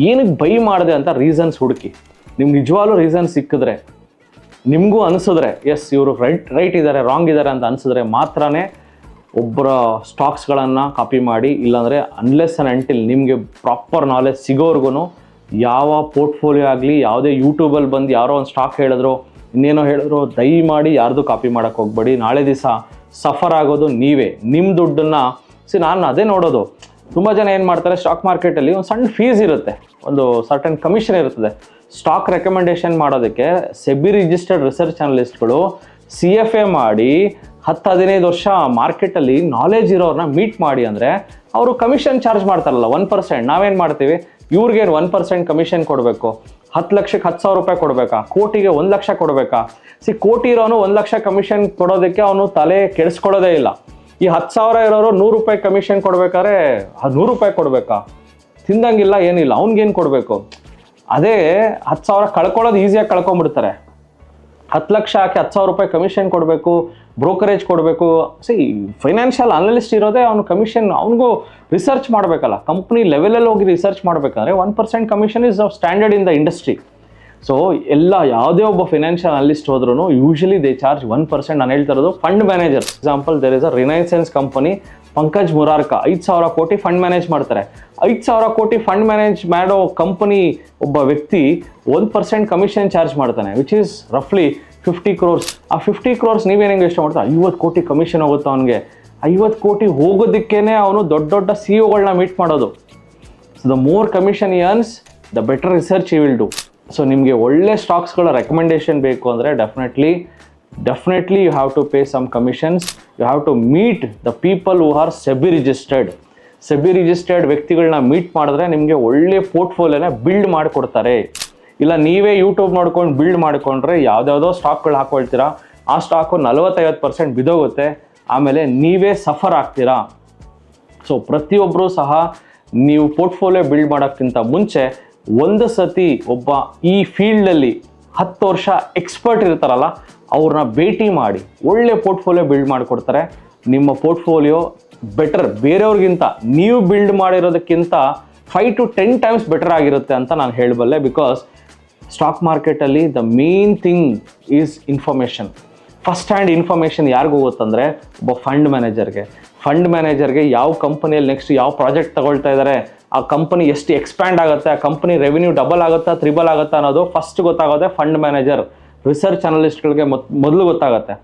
ಏನಕ್ಕೆ ಬೈ ಮಾಡಿದೆ ಅಂತ ರೀಸನ್ಸ್ ಹುಡುಕಿ. ನಿಮ್ಗೆ ನಿಜವಾಗ್ಲೂ ರೀಸನ್ ಸಿಕ್ಕಿದ್ರೆ, ನಿಮಗೂ ಅನಿಸಿದ್ರೆ ಎಸ್ ಇವರು ರೈಟ್ ಇದ್ದಾರೆ, ರಾಂಗ್ ಇದ್ದಾರೆ ಅಂತ ಅನಿಸಿದ್ರೆ ಮಾತ್ರನೇ ಒಬ್ಬರ ಸ್ಟಾಕ್ಸ್ಗಳನ್ನು ಕಾಪಿ ಮಾಡಿ. ಇಲ್ಲಾಂದರೆ ಅನ್ಲೆಸ್ ಆ್ಯಂಡ್ ಅಂಟಿಲ್ ನಿಮಗೆ ಪ್ರಾಪರ್ ನಾಲೆಜ್ ಸಿಗೋರ್ಗು ಯಾವ ಪೋರ್ಟ್ಫೋಲಿಯೋ ಆಗಲಿ, ಯಾವುದೇ ಯೂಟ್ಯೂಬಲ್ಲಿ ಬಂದು ಯಾರೋ ಒಂದು ಸ್ಟಾಕ್ ಹೇಳಿದ್ರು, ಇನ್ನೇನೋ ಹೇಳಿದ್ರು, ದಯಮಾಡಿ ಯಾರ್ದು ಕಾಪಿ ಮಾಡೋಕ್ಕೆ ಹೋಗ್ಬೇಡಿ. ನಾಳೆ ದಿವಸ ಸಫರ್ ಆಗೋದು ನೀವೇ, ನಿಮ್ಮ ದುಡ್ಡನ್ನು. ನಾನು ಅದೇ ನೋಡೋದು, ತುಂಬ ಜನ ಏನು ಮಾಡ್ತಾರೆ, ಸ್ಟಾಕ್ ಮಾರ್ಕೆಟಲ್ಲಿ ಒಂದು ಸಣ್ಣ ಫೀಸ್ ಇರುತ್ತೆ, ಒಂದು ಸರ್ಟನ್ ಕಮಿಷನ್ ಇರ್ತದೆ. ಸ್ಟಾಕ್ ರೆಕಮೆಂಡೇಷನ್ ಮಾಡೋದಕ್ಕೆ ಸೆಬಿ ರಿಜಿಸ್ಟರ್ಡ್ ರಿಸರ್ಚ್ ಅನಲಿಸ್ಟ್ಗಳು CFA ಮಾಡಿ 10-15 ವರ್ಷ ಮಾರ್ಕೆಟಲ್ಲಿ ನಾಲೆಜ್ ಇರೋರನ್ನ ಮೀಟ್ ಮಾಡಿ ಅಂದರೆ ಅವರು ಕಮಿಷನ್ ಚಾರ್ಜ್ ಮಾಡ್ತಾರಲ್ಲ 1%. ನಾವೇನು ಮಾಡ್ತೀವಿ, ಇವ್ರಿಗೇನು 1% ಕಮಿಷನ್ ಕೊಡಬೇಕು, 10 ಲಕ್ಷಕ್ಕೆ 10,000 ರೂಪಾಯಿ ಕೊಡಬೇಕಾ, ಕೋಟಿಗೆ 1 ಲಕ್ಷ ಕೊಡಬೇಕಾ? ಕೋಟಿ ಇರೋನು 1 ಲಕ್ಷ ಕಮಿಷನ್ ಕೊಡೋದಕ್ಕೆ ಅವನು ತಲೆ ಕೆಡಿಸ್ಕೊಳ್ಳೋದೇ ಇಲ್ಲ. ಈ 10,000 ಇರೋರು 100 ರೂಪಾಯಿ ಕಮಿಷನ್ ಕೊಡ್ಬೇಕಾದ್ರೆ 100 ರೂಪಾಯಿ ಕೊಡಬೇಕಾ? ತಿಂದಂಗಿಲ್ಲ, ಏನಿಲ್ಲ, ಅವ್ನಿಗೇನು ಕೊಡಬೇಕು? ಅದೇ 10,000 ಕಳ್ಕೊಳ್ಳೋದು ಈಸಿಯಾಗಿ ಕಳ್ಕೊಂಡ್ಬಿಡ್ತಾರೆ. 10 ಲಕ್ಷ ಹಾಕಿ 10,000 ರೂಪಾಯಿ ಕಮಿಷನ್ ಕೊಡಬೇಕು, ಬ್ರೋಕರೇಜ್ ಕೊಡಬೇಕು. ಫೈನಾನ್ಷಿಯಲ್ ಅನಲಿಸ್ಟ್ ಇರೋದೇ ಅವನು ಕಮಿಷನ್, ಅವನಿಗೂ ರಿಸರ್ಚ್ ಮಾಡಬೇಕಲ್ಲ, ಕಂಪ್ನಿ ಲೆವೆಲಲ್ಲಿ ಹೋಗಿ ರಿಸರ್ಚ್ ಮಾಡಬೇಕಂದ್ರೆ 1% commission is standard in the industry. So ಯಾವುದೇ ಒಬ್ಬ ಫೈನಾನ್ಷಿಯಲ್ ಅನಲಿಸ್ಟ್ ಹೋದ್ರೂ ಯೂಶಲಿ ದೇ ಚಾರ್ಜ್ 1%. ನಾನು ಹೇಳ್ತಾ ಇರೋದು fund manager. Example, there is a Renaissance company, Pankaj Murarka 5,000 ಕೋಟಿ ಫಂಡ್ ಮ್ಯಾನೇಜ್ ಮಾಡ್ತಾರೆ. 5,000 ಕೋಟಿ ಫಂಡ್ ಮ್ಯಾನೇಜ್ ಮಾಡೋ ಕಂಪನಿ ಒಬ್ಬ ವ್ಯಕ್ತಿ 1% ಕಮಿಷನ್ ಚಾರ್ಜ್ ಮಾಡ್ತಾನೆ, ವಿಚ್ ಈಸ್ ರಫ್ಲಿ 50 crores. ಆ 50 crores ನೀವೇನಂಗೆ ಇಷ್ಟ ಮಾಡ್ತಾರೆ, 50 ಕೋಟಿ ಕಮಿಷನ್ ಹೋಗುತ್ತೆ ಅವನಿಗೆ. 50 ಕೋಟಿ ಹೋಗೋದಕ್ಕೇನೆ ಅವನು ದೊಡ್ಡ CEOಗಳನ್ನ ಮೀಟ್ ಮಾಡೋದು. So the more commission he earns, the better research he will do. So ನಿಮಗೆ ಒಳ್ಳೆ ಸ್ಟಾಕ್ಸ್ಗಳ ರೆಕಮೆಂಡೇಷನ್ ಬೇಕು ಅಂದರೆ definitely you have to pay some commissions. You have to meet the people who are SEBI registered ವ್ಯಕ್ತಿಗಳನ್ನ meet ಮಾಡಿದ್ರೆ ನಿಮಗೆ ಒಳ್ಳೆ ಪೋರ್ಟ್ಫೋಲಿಯೋನ build ಮಾಡಿಕೊಡ್ತಾರೆ. ಇಲ್ಲ ನೀವೇ ಯೂಟ್ಯೂಬ್ ನೋಡ್ಕೊಂಡು ಬಿಲ್ಡ್ ಮಾಡಿಕೊಂಡ್ರೆ ಯಾವುದ್ಯಾವುದೋ ಸ್ಟಾಕ್ಗಳು ಹಾಕ್ಕೊಳ್ತೀರಾ, ಆ ಸ್ಟಾಕು 40-50% ಬಿದ್ದೋಗುತ್ತೆ, ಆಮೇಲೆ ನೀವೇ ಸಫರ್ ಆಗ್ತೀರಾ. ಸೊ ಪ್ರತಿಯೊಬ್ಬರೂ ಸಹ ನೀವು ಪೋರ್ಟ್ಫೋಲಿಯೋ ಬಿಲ್ಡ್ ಮಾಡೋಕ್ಕಿಂತ ಮುಂಚೆ ಒಂದು ಸತಿ ಒಬ್ಬ ಈ ಫೀಲ್ಡಲ್ಲಿ 10 ವರ್ಷ ಎಕ್ಸ್ಪರ್ಟ್ ಇರ್ತಾರಲ್ಲ ಅವ್ರನ್ನ ಭೇಟಿ ಮಾಡಿ ಒಳ್ಳೆ ಪೋರ್ಟ್ಫೋಲಿಯೋ ಬಿಲ್ಡ್ ಮಾಡಿಕೊಡ್ತಾರೆ. ನಿಮ್ಮ ಪೋರ್ಟ್ಫೋಲಿಯೋ ಬೆಟರ್, ಬೇರೆಯವ್ರಿಗಿಂತ ನೀವು ಬಿಲ್ಡ್ ಮಾಡಿರೋದಕ್ಕಿಂತ 5 to 10 times ಬೆಟರ್ ಆಗಿರುತ್ತೆ ಅಂತ ನಾನು ಹೇಳಬಲ್ಲೆ. ಬಿಕಾಸ್ ಸ್ಟಾಕ್ ಮಾರ್ಕೆಟಲ್ಲಿ the main thing is information. First hand information ಯಾರಿಗೂ ಗೊತ್ತಂದರೆ ಒಬ್ಬ ಫಂಡ್ ಮ್ಯಾನೇಜರ್ಗೆ ಯಾವ ಕಂಪನಿಯಲ್ಲಿ ನೆಕ್ಸ್ಟ್ ಯಾವ ಪ್ರಾಜೆಕ್ಟ್ ತಗೊಳ್ತಾ ಇದ್ದಾರೆ, ಆ ಕಂಪನಿ ಎಷ್ಟು ಎಕ್ಸ್ಪ್ಯಾಂಡ್ ಆಗುತ್ತೆ, ಆ ಕಂಪನಿ ರೆವಿನ್ಯೂ ಡಬಲ್ ಆಗುತ್ತಾ ತ್ರಿಬಲ್ ಆಗುತ್ತಾ ಅನ್ನೋದು ಫಸ್ಟ್ ಗೊತ್ತಾಗೋದೆ ಫಂಡ್ ಮ್ಯಾನೇಜರ್, ರಿಸರ್ಚ್ ಅನಲಿಸ್ಟ್ಗಳಿಗೆ ಮೊದಲು ಗೊತ್ತಾಗುತ್ತೆ.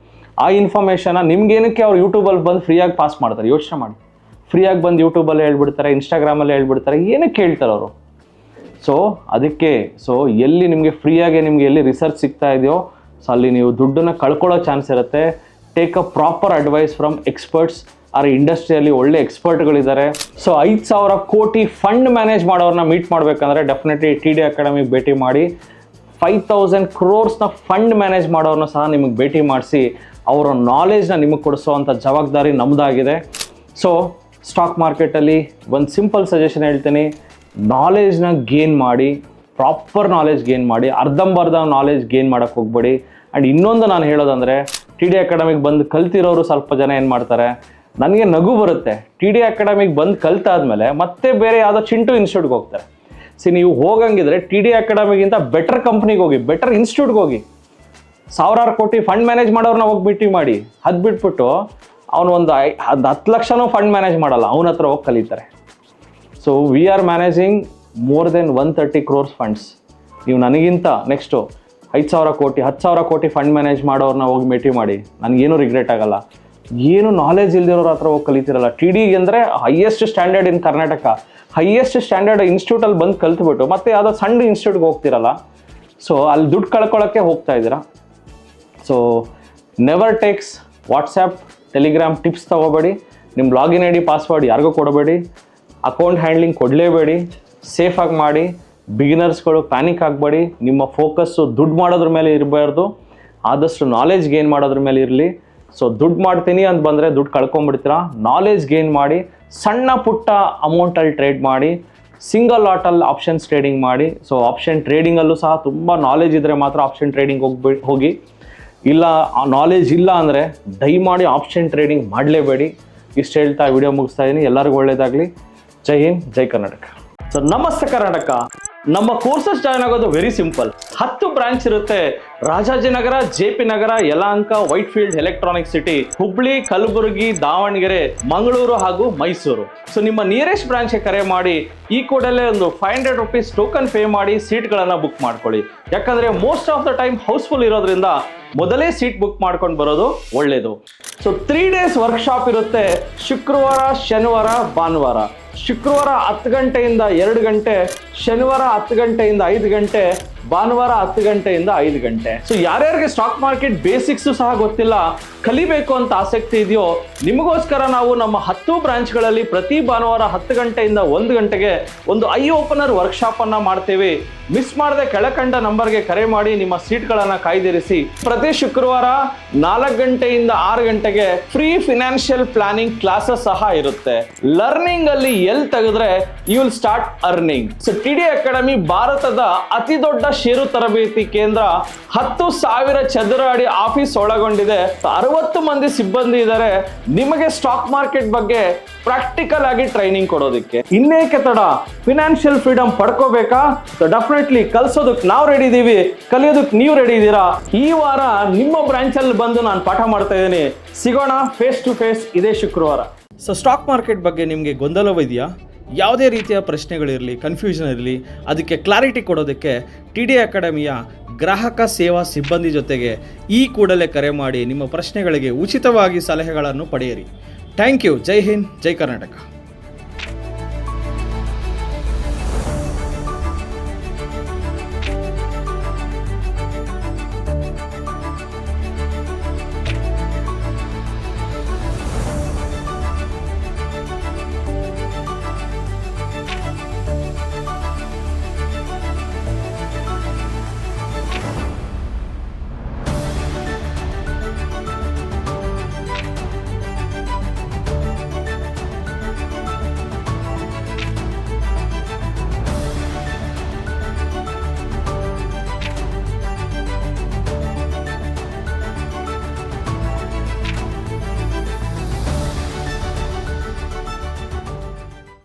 ಆ ಇನ್ಫಾರ್ಮೇಷನ್ನ ನಿಮ್ಗೇನಕ್ಕೆ ಅವ್ರು ಯೂಟ್ಯೂಬಲ್ಲಿ ಬಂದು ಫ್ರೀಯಾಗಿ ಪಾಸ್ ಮಾಡ್ತಾರೆ? ಯೋಚನೆ ಮಾಡಿ. ಫ್ರೀಯಾಗಿ ಬಂದು ಯೂಟ್ಯೂಬಲ್ಲಿ ಹೇಳ್ಬಿಡ್ತಾರೆ, ಇನ್ಸ್ಟಾಗ್ರಾಮಲ್ಲಿ ಹೇಳ್ಬಿಡ್ತಾರೆ, ಏನಕ್ಕೆ ಹೇಳ್ತಾರೆ ಅವರು? ಸೊ ಅದಕ್ಕೆ ಎಲ್ಲಿ ನಿಮಗೆ ಫ್ರೀಯಾಗಿ ನಿಮಗೆ ಎಲ್ಲಿ ರಿಸರ್ಚ್ ಸಿಗ್ತಾ ಇದೆಯೋ ಸೊ ಅಲ್ಲಿ ನೀವು ದುಡ್ಡನ್ನು ಕಳ್ಕೊಳ್ಳೋ ಚಾನ್ಸ್ ಇರುತ್ತೆ. Take a proper advice from experts. ಆ ಇಂಡಸ್ಟ್ರಿಯಲ್ಲಿ ಒಳ್ಳೆ ಎಕ್ಸ್ಪರ್ಟ್ಗಳಿದ್ದಾರೆ. ಸೊ 5,000 ಕೋಟಿ ಫಂಡ್ ಮ್ಯಾನೇಜ್ ಮಾಡೋರನ್ನ ಮೀಟ್ ಮಾಡಬೇಕಂದ್ರೆ ಡೆಫಿನೆಟ್ಲಿ TD ಅಕಾಡೆಮಿಗೆ ಭೇಟಿ ಮಾಡಿ. 5,000 crores ಫಂಡ್ ಮ್ಯಾನೇಜ್ ಮಾಡೋರನ್ನ ಸಹ ನಿಮಗೆ ಭೇಟಿ ಮಾಡಿಸಿ ಅವರ ನಾಲೆಜ್ನ ನಿಮಗೆ ಕೊಡಿಸೋವಂಥ ಜವಾಬ್ದಾರಿ ನಮ್ಮದಾಗಿದೆ. ಸೊ ಸ್ಟಾಕ್ ಮಾರ್ಕೆಟಲ್ಲಿ ಒಂದು ಸಿಂಪಲ್ ಸಜೆಷನ್ ಹೇಳ್ತೀನಿ, ನಾಲೆಜ್ನ ಗೇನ್ ಮಾಡಿ, ಪ್ರಾಪರ್ ನಾಲೆಜ್ ಗೇನ್ ಮಾಡಿ, ಅರ್ಧಂಬರ್ಧ ನಾಲೆಜ್ ಗೇನ್ ಮಾಡೋಕ್ಕೆ ಹೋಗ್ಬೇಡಿ. ಆ್ಯಂಡ್ ಇನ್ನೊಂದು ನಾನು ಹೇಳೋದಂದರೆ ಟಿ ಡಿ ಅಕಾಡೆಮಿಗೆ ಬಂದು ಕಲ್ತಿರೋರು ಸ್ವಲ್ಪ ಜನ ಏನು ಮಾಡ್ತಾರೆ, ನನಗೆ ನಗು ಬರುತ್ತೆ, ಟಿ ಡಿ ಅಕಾಡೆಮಿಗೆ ಬಂದು ಕಲ್ತಾದ್ಮೇಲೆ ಮತ್ತೆ ಬೇರೆ ಯಾವುದೋ ಚಿಂಟು ಇನ್ಸ್ಟಿಟ್ಯೂಟ್ಗೆ ಹೋಗ್ತಾರೆ. ನೀವು ಹೋಗಂಗಿದ್ರೆ ಟಿ ಡಿ ಅಕಾಡೆಮಿಗಿಂತ ಬೆಟರ್ ಕಂಪ್ನಿಗೆ ಹೋಗಿ, ಬೆಟರ್ ಇನ್ಸ್ಟಿಟ್ಯೂಟ್ಗೆ ಹೋಗಿ, ಸಾವಿರಾರು ಕೋಟಿ ಫಂಡ್ ಮ್ಯಾನೇಜ್ ಮಾಡೋರನ್ನ ಹೋಗಿ ಭೇಟಿ ಮಾಡಿ. ಅದು ಬಿಟ್ಬಿಟ್ಟು ಅವನು ಒಂದು 10 ಲಕ್ಷನೂ ಫಂಡ್ ಮ್ಯಾನೇಜ್ ಮಾಡಲ್ಲ, ಅವನ ಹತ್ರ ಹೋಗಿ ಕಲಿತಾರೆ. So we R managing more than 130 crores funds. ನೀವು ನನಗಿಂತ ನೆಕ್ಸ್ಟು 5,000 ಕೋಟಿ 10,000 ಕೋಟಿ ಫಂಡ್ ಮ್ಯಾನೇಜ್ ಮಾಡೋರನ್ನ ಹೋಗಿ ಭೇಟಿ ಮಾಡಿ, ನನಗೇನು ರಿಗ್ರೆಟ್ ಆಗಲ್ಲ. ಏನು ನಾಲೆಜ್ ಇಲ್ದಿರೋರ ಹತ್ರ ಹೋಗಿ ಕಲಿತಿರಲ್ಲ. ಟಿ ಡಿ ಅಂದರೆ highest standard in Karnataka, highest standard ಇನ್ಸ್ಟಿಟ್ಯೂಟಲ್ಲಿ ಬಂದು ಕಲ್ತ್ಬಿಟ್ಟು ಮತ್ತೆ ಯಾವುದೋ ಸಣ್ಣ ಇನ್ಸ್ಟಿಟ್ಯೂಟ್ಗೆ ಹೋಗ್ತಿರಲ್ಲ. ಸೊ ಅಲ್ಲಿ ದುಡ್ಡು ಕಳ್ಕೊಳ್ಳೋಕ್ಕೆ ಹೋಗ್ತಾ ಇದ್ದೀರಾ. So never takes WhatsApp Telegram tips ತೊಗೋಬೇಡಿ. ನಿಮ್ಮ ಲಾಗಿನ್ ಐ ಡಿ ಪಾಸ್ವರ್ಡ್ ಯಾರಿಗೂ ಕೊಡಬೇಡಿ, ಅಕೌಂಟ್ ಹ್ಯಾಂಡ್ಲಿಂಗ್ ಕೊಡಲೇಬೇಡಿ, ಸೇಫಾಗಿ ಮಾಡಿ. ಬಿಗಿನರ್ಸ್ಗಳು ಪ್ಯಾನಿಕ್ ಆಗಬೇಡಿ. ನಿಮ್ಮ ಫೋಕಸ್ಸು ದುಡ್ಡು ಮಾಡೋದ್ರ ಮೇಲೆ ಇರಬಾರ್ದು, ಆದಷ್ಟು ನಾಲೆಜ್ ಗೇನ್ ಮಾಡೋದ್ರ ಮೇಲೆ ಇರಲಿ. ಸೊ ದುಡ್ಡು ಮಾಡ್ತೀನಿ ಅಂತ ಬಂದರೆ ದುಡ್ಡು ಕಳ್ಕೊಂಬಿಡ್ತೀರಾ. ನಾಲೆಜ್ ಗೇನ್ ಮಾಡಿ, ಸಣ್ಣ ಪುಟ್ಟ ಅಮೌಂಟಲ್ಲಿ ಟ್ರೇಡ್ ಮಾಡಿ, ಸಿಂಗಲ್ ಲಾಟಲ್ಲಿ ಆಪ್ಷನ್ಸ್ ಟ್ರೇಡಿಂಗ್ ಮಾಡಿ. ಸೊ ಆಪ್ಷನ್ ಟ್ರೇಡಿಂಗಲ್ಲೂ ಸಹ ತುಂಬ ನಾಲೆಜ್ ಇದ್ದರೆ ಮಾತ್ರ ಆಪ್ಷನ್ ಟ್ರೇಡಿಂಗ್ ಹೋಗಿ. ಇಲ್ಲ ನಾಲೆಜ್ ಇಲ್ಲ ಅಂದರೆ ದಯಮಾಡಿ ಆಪ್ಷನ್ ಟ್ರೇಡಿಂಗ್ ಮಾಡಲೇಬೇಡಿ. ಇಷ್ಟು ಹೇಳ್ತಾ ವಿಡಿಯೋ ಮುಗಿಸ್ತಾ ಇದ್ದೀನಿ. ಎಲ್ಲರಿಗೂ ಒಳ್ಳೆಯದಾಗಲಿ. ಜೈ ಹಿಂದ್, ಜೈ ಕರ್ನಾಟಕ. ಸೊ ನಮಸ್ತೆ ಕರ್ನಾಟಕ. ನಮ್ಮ ಕೋರ್ಸಸ್ ಜಾಯ್ನ್ ಆಗೋದು ವೆರಿ ಸಿಂಪಲ್. 10 ಬ್ರಾಂಚ್ ಇರುತ್ತೆ. ರಾಜಾಜಿನಗರ, JP ನಗರ, ಯಲಹಂಕ, ವೈಟ್ಫೀಲ್ಡ್, ಎಲೆಕ್ಟ್ರಾನಿಕ್ ಸಿಟಿ, ಹುಬ್ಳಿ, ಕಲಬುರಗಿ, ದಾವಣಗೆರೆ, ಮಂಗಳೂರು ಹಾಗೂ ಮೈಸೂರು. ಸೊ ನಿಮ್ಮ ನಿಯರೆಸ್ಟ್ ಬ್ರಾಂಚ್ಗೆ ಕರೆ ಮಾಡಿ ಈ ಕೂಡಲೇ ಒಂದು 500 rupees ಟೋಕನ್ ಪೇ ಮಾಡಿ ಸೀಟ್ಗಳನ್ನು ಬುಕ್ ಮಾಡ್ಕೊಳ್ಳಿ. ಯಾಕಂದರೆ most of the time housefull ಇರೋದ್ರಿಂದ ಮೊದಲೇ ಸೀಟ್ ಬುಕ್ ಮಾಡ್ಕೊಂಡು ಬರೋದು ಒಳ್ಳೆಯದು. ಸೊ 3 days ವರ್ಕ್ಶಾಪ್ ಇರುತ್ತೆ. ಶುಕ್ರವಾರ, ಶನಿವಾರ, ಭಾನುವಾರ. ಶುಕ್ರವಾರ 10 ಗಂಟೆಯಿಂದ 2 ಗಂಟೆ, ಶನಿವಾರ 10 ಗಂಟೆಯಿಂದ 5 ಗಂಟೆ, ಭಾನುವಾರ 10 ಗಂಟೆಯಿಂದ 5 ಗಂಟೆ. ಸೊ ಯಾರ್ಯಾರಿಗೆ ಸ್ಟಾಕ್ ಮಾರ್ಕೆಟ್ ಬೇಸಿಕ್ಸು ಸಹ ಗೊತ್ತಿಲ್ಲ, ಕಲಿಬೇಕು ಅಂತ ಆಸಕ್ತಿ ಇದೆಯೋ, ನಿಮಗೋಸ್ಕರ ನಾವು ನಮ್ಮ 10 ಬ್ರಾಂಚ್ಗಳಲ್ಲಿ ಪ್ರತಿ ಭಾನುವಾರ 10 ಗಂಟೆಯಿಂದ 1 ಗಂಟೆಗೆ ಒಂದು ಐ ಓಪನರ್ ವರ್ಕ್ಶಾಪನ್ನು ಮಾಡ್ತೇವೆ. ಮಿಸ್ ಮಾಡದೆ ಕೆಳಕಂಡ ನಂಬರ್ಗೆ ಕರೆ ಮಾಡಿ ನಿಮ್ಮ ಸೀಟ್ಗಳನ್ನು ಕಾಯ್ದಿರಿಸಿ. ಪ್ರತಿ ಶುಕ್ರವಾರ 4 ಗಂಟೆಯಿಂದ 6 ಗಂಟೆಗೆ ಫ್ರೀ ಫಿನಾನ್ಷಿಯಲ್ ಪ್ಲಾನಿಂಗ್ ಕ್ಲಾಸಸ್ ಸಹ ಇರುತ್ತೆ. ಲರ್ನಿಂಗ್ ಅಲ್ಲಿ ಎಲ್ಲಿ ತೆಗೆದ್ರೆ you will start earning. So T D Academy ಭಾರತದ ಅತಿ ದೊಡ್ಡ ಷೇರು ತರಬೇತಿ ಕೇಂದ್ರ. 10,000 ಚದರ ಅಡಿ ಆಫೀಸ್ ಒಳಗೊಂಡಿದೆ. 60 ಮಂದಿ ಸಿಬ್ಬಂದಿ ಇದ್ದಾರೆ ನಿಮಗೆ ಸ್ಟಾಕ್ ಮಾರ್ಕೆಟ್ ಬಗ್ಗೆ ಪ್ರಾಕ್ಟಿಕಲ್ ಆಗಿ ಟ್ರೈನಿಂಗ್ ಕೊಡೋದಕ್ಕೆ. ಇನ್ನೇಕೆ ತಡ, ಫಿನಾನ್ಷಿಯಲ್ ಫ್ರೀಡಮ್ ಪಡ್ಕೋಬೇಕಾ? ಡೆಫಿನೆಟ್ಲಿ ಕಲಿಸೋದಕ್ಕೆ ನಾವು ರೆಡಿ ಇದ್ದೀವಿ, ಕಲಿಯೋದಕ್ಕೆ ನೀವು ರೆಡಿ ಇದ್ದೀರಾ? ಈ ವಾರ ನಿಮ್ಮ ಬ್ರಾಂಚಲ್ಲಿ ಬಂದು ನಾನು ಪಾಠ ಮಾಡ್ತಾ ಇದ್ದೀನಿ. ಸಿಗೋಣ ಫೇಸ್ ಟು ಫೇಸ್ ಇದೇ ಶುಕ್ರವಾರ. ಸೊ ಸ್ಟಾಕ್ ಮಾರ್ಕೆಟ್ ಬಗ್ಗೆ ನಿಮಗೆ ಗೊಂದಲವಿದೆಯಾ? ಯಾವುದೇ ರೀತಿಯ ಪ್ರಶ್ನೆಗಳಿರಲಿ, ಕನ್ಫ್ಯೂಷನ್ ಇರಲಿ, ಅದಕ್ಕೆ ಕ್ಲಾರಿಟಿ ಕೊಡೋದಕ್ಕೆ ಟಿ ಡಿ ಅಕಾಡೆಮಿಯ ಗ್ರಾಹಕ ಸೇವಾ ಸಿಬ್ಬಂದಿ ಜೊತೆಗೆ ಈ ಕೂಡಲೇ ಕರೆ ಮಾಡಿ ನಿಮ್ಮ ಪ್ರಶ್ನೆಗಳಿಗೆ ಉಚಿತವಾಗಿ ಸಲಹೆಗಳನ್ನು ಪಡೆಯಿರಿ. Thank you. ಜೈ ಹಿಂದ್, ಜೈ ಕರ್ನಾಟಕ.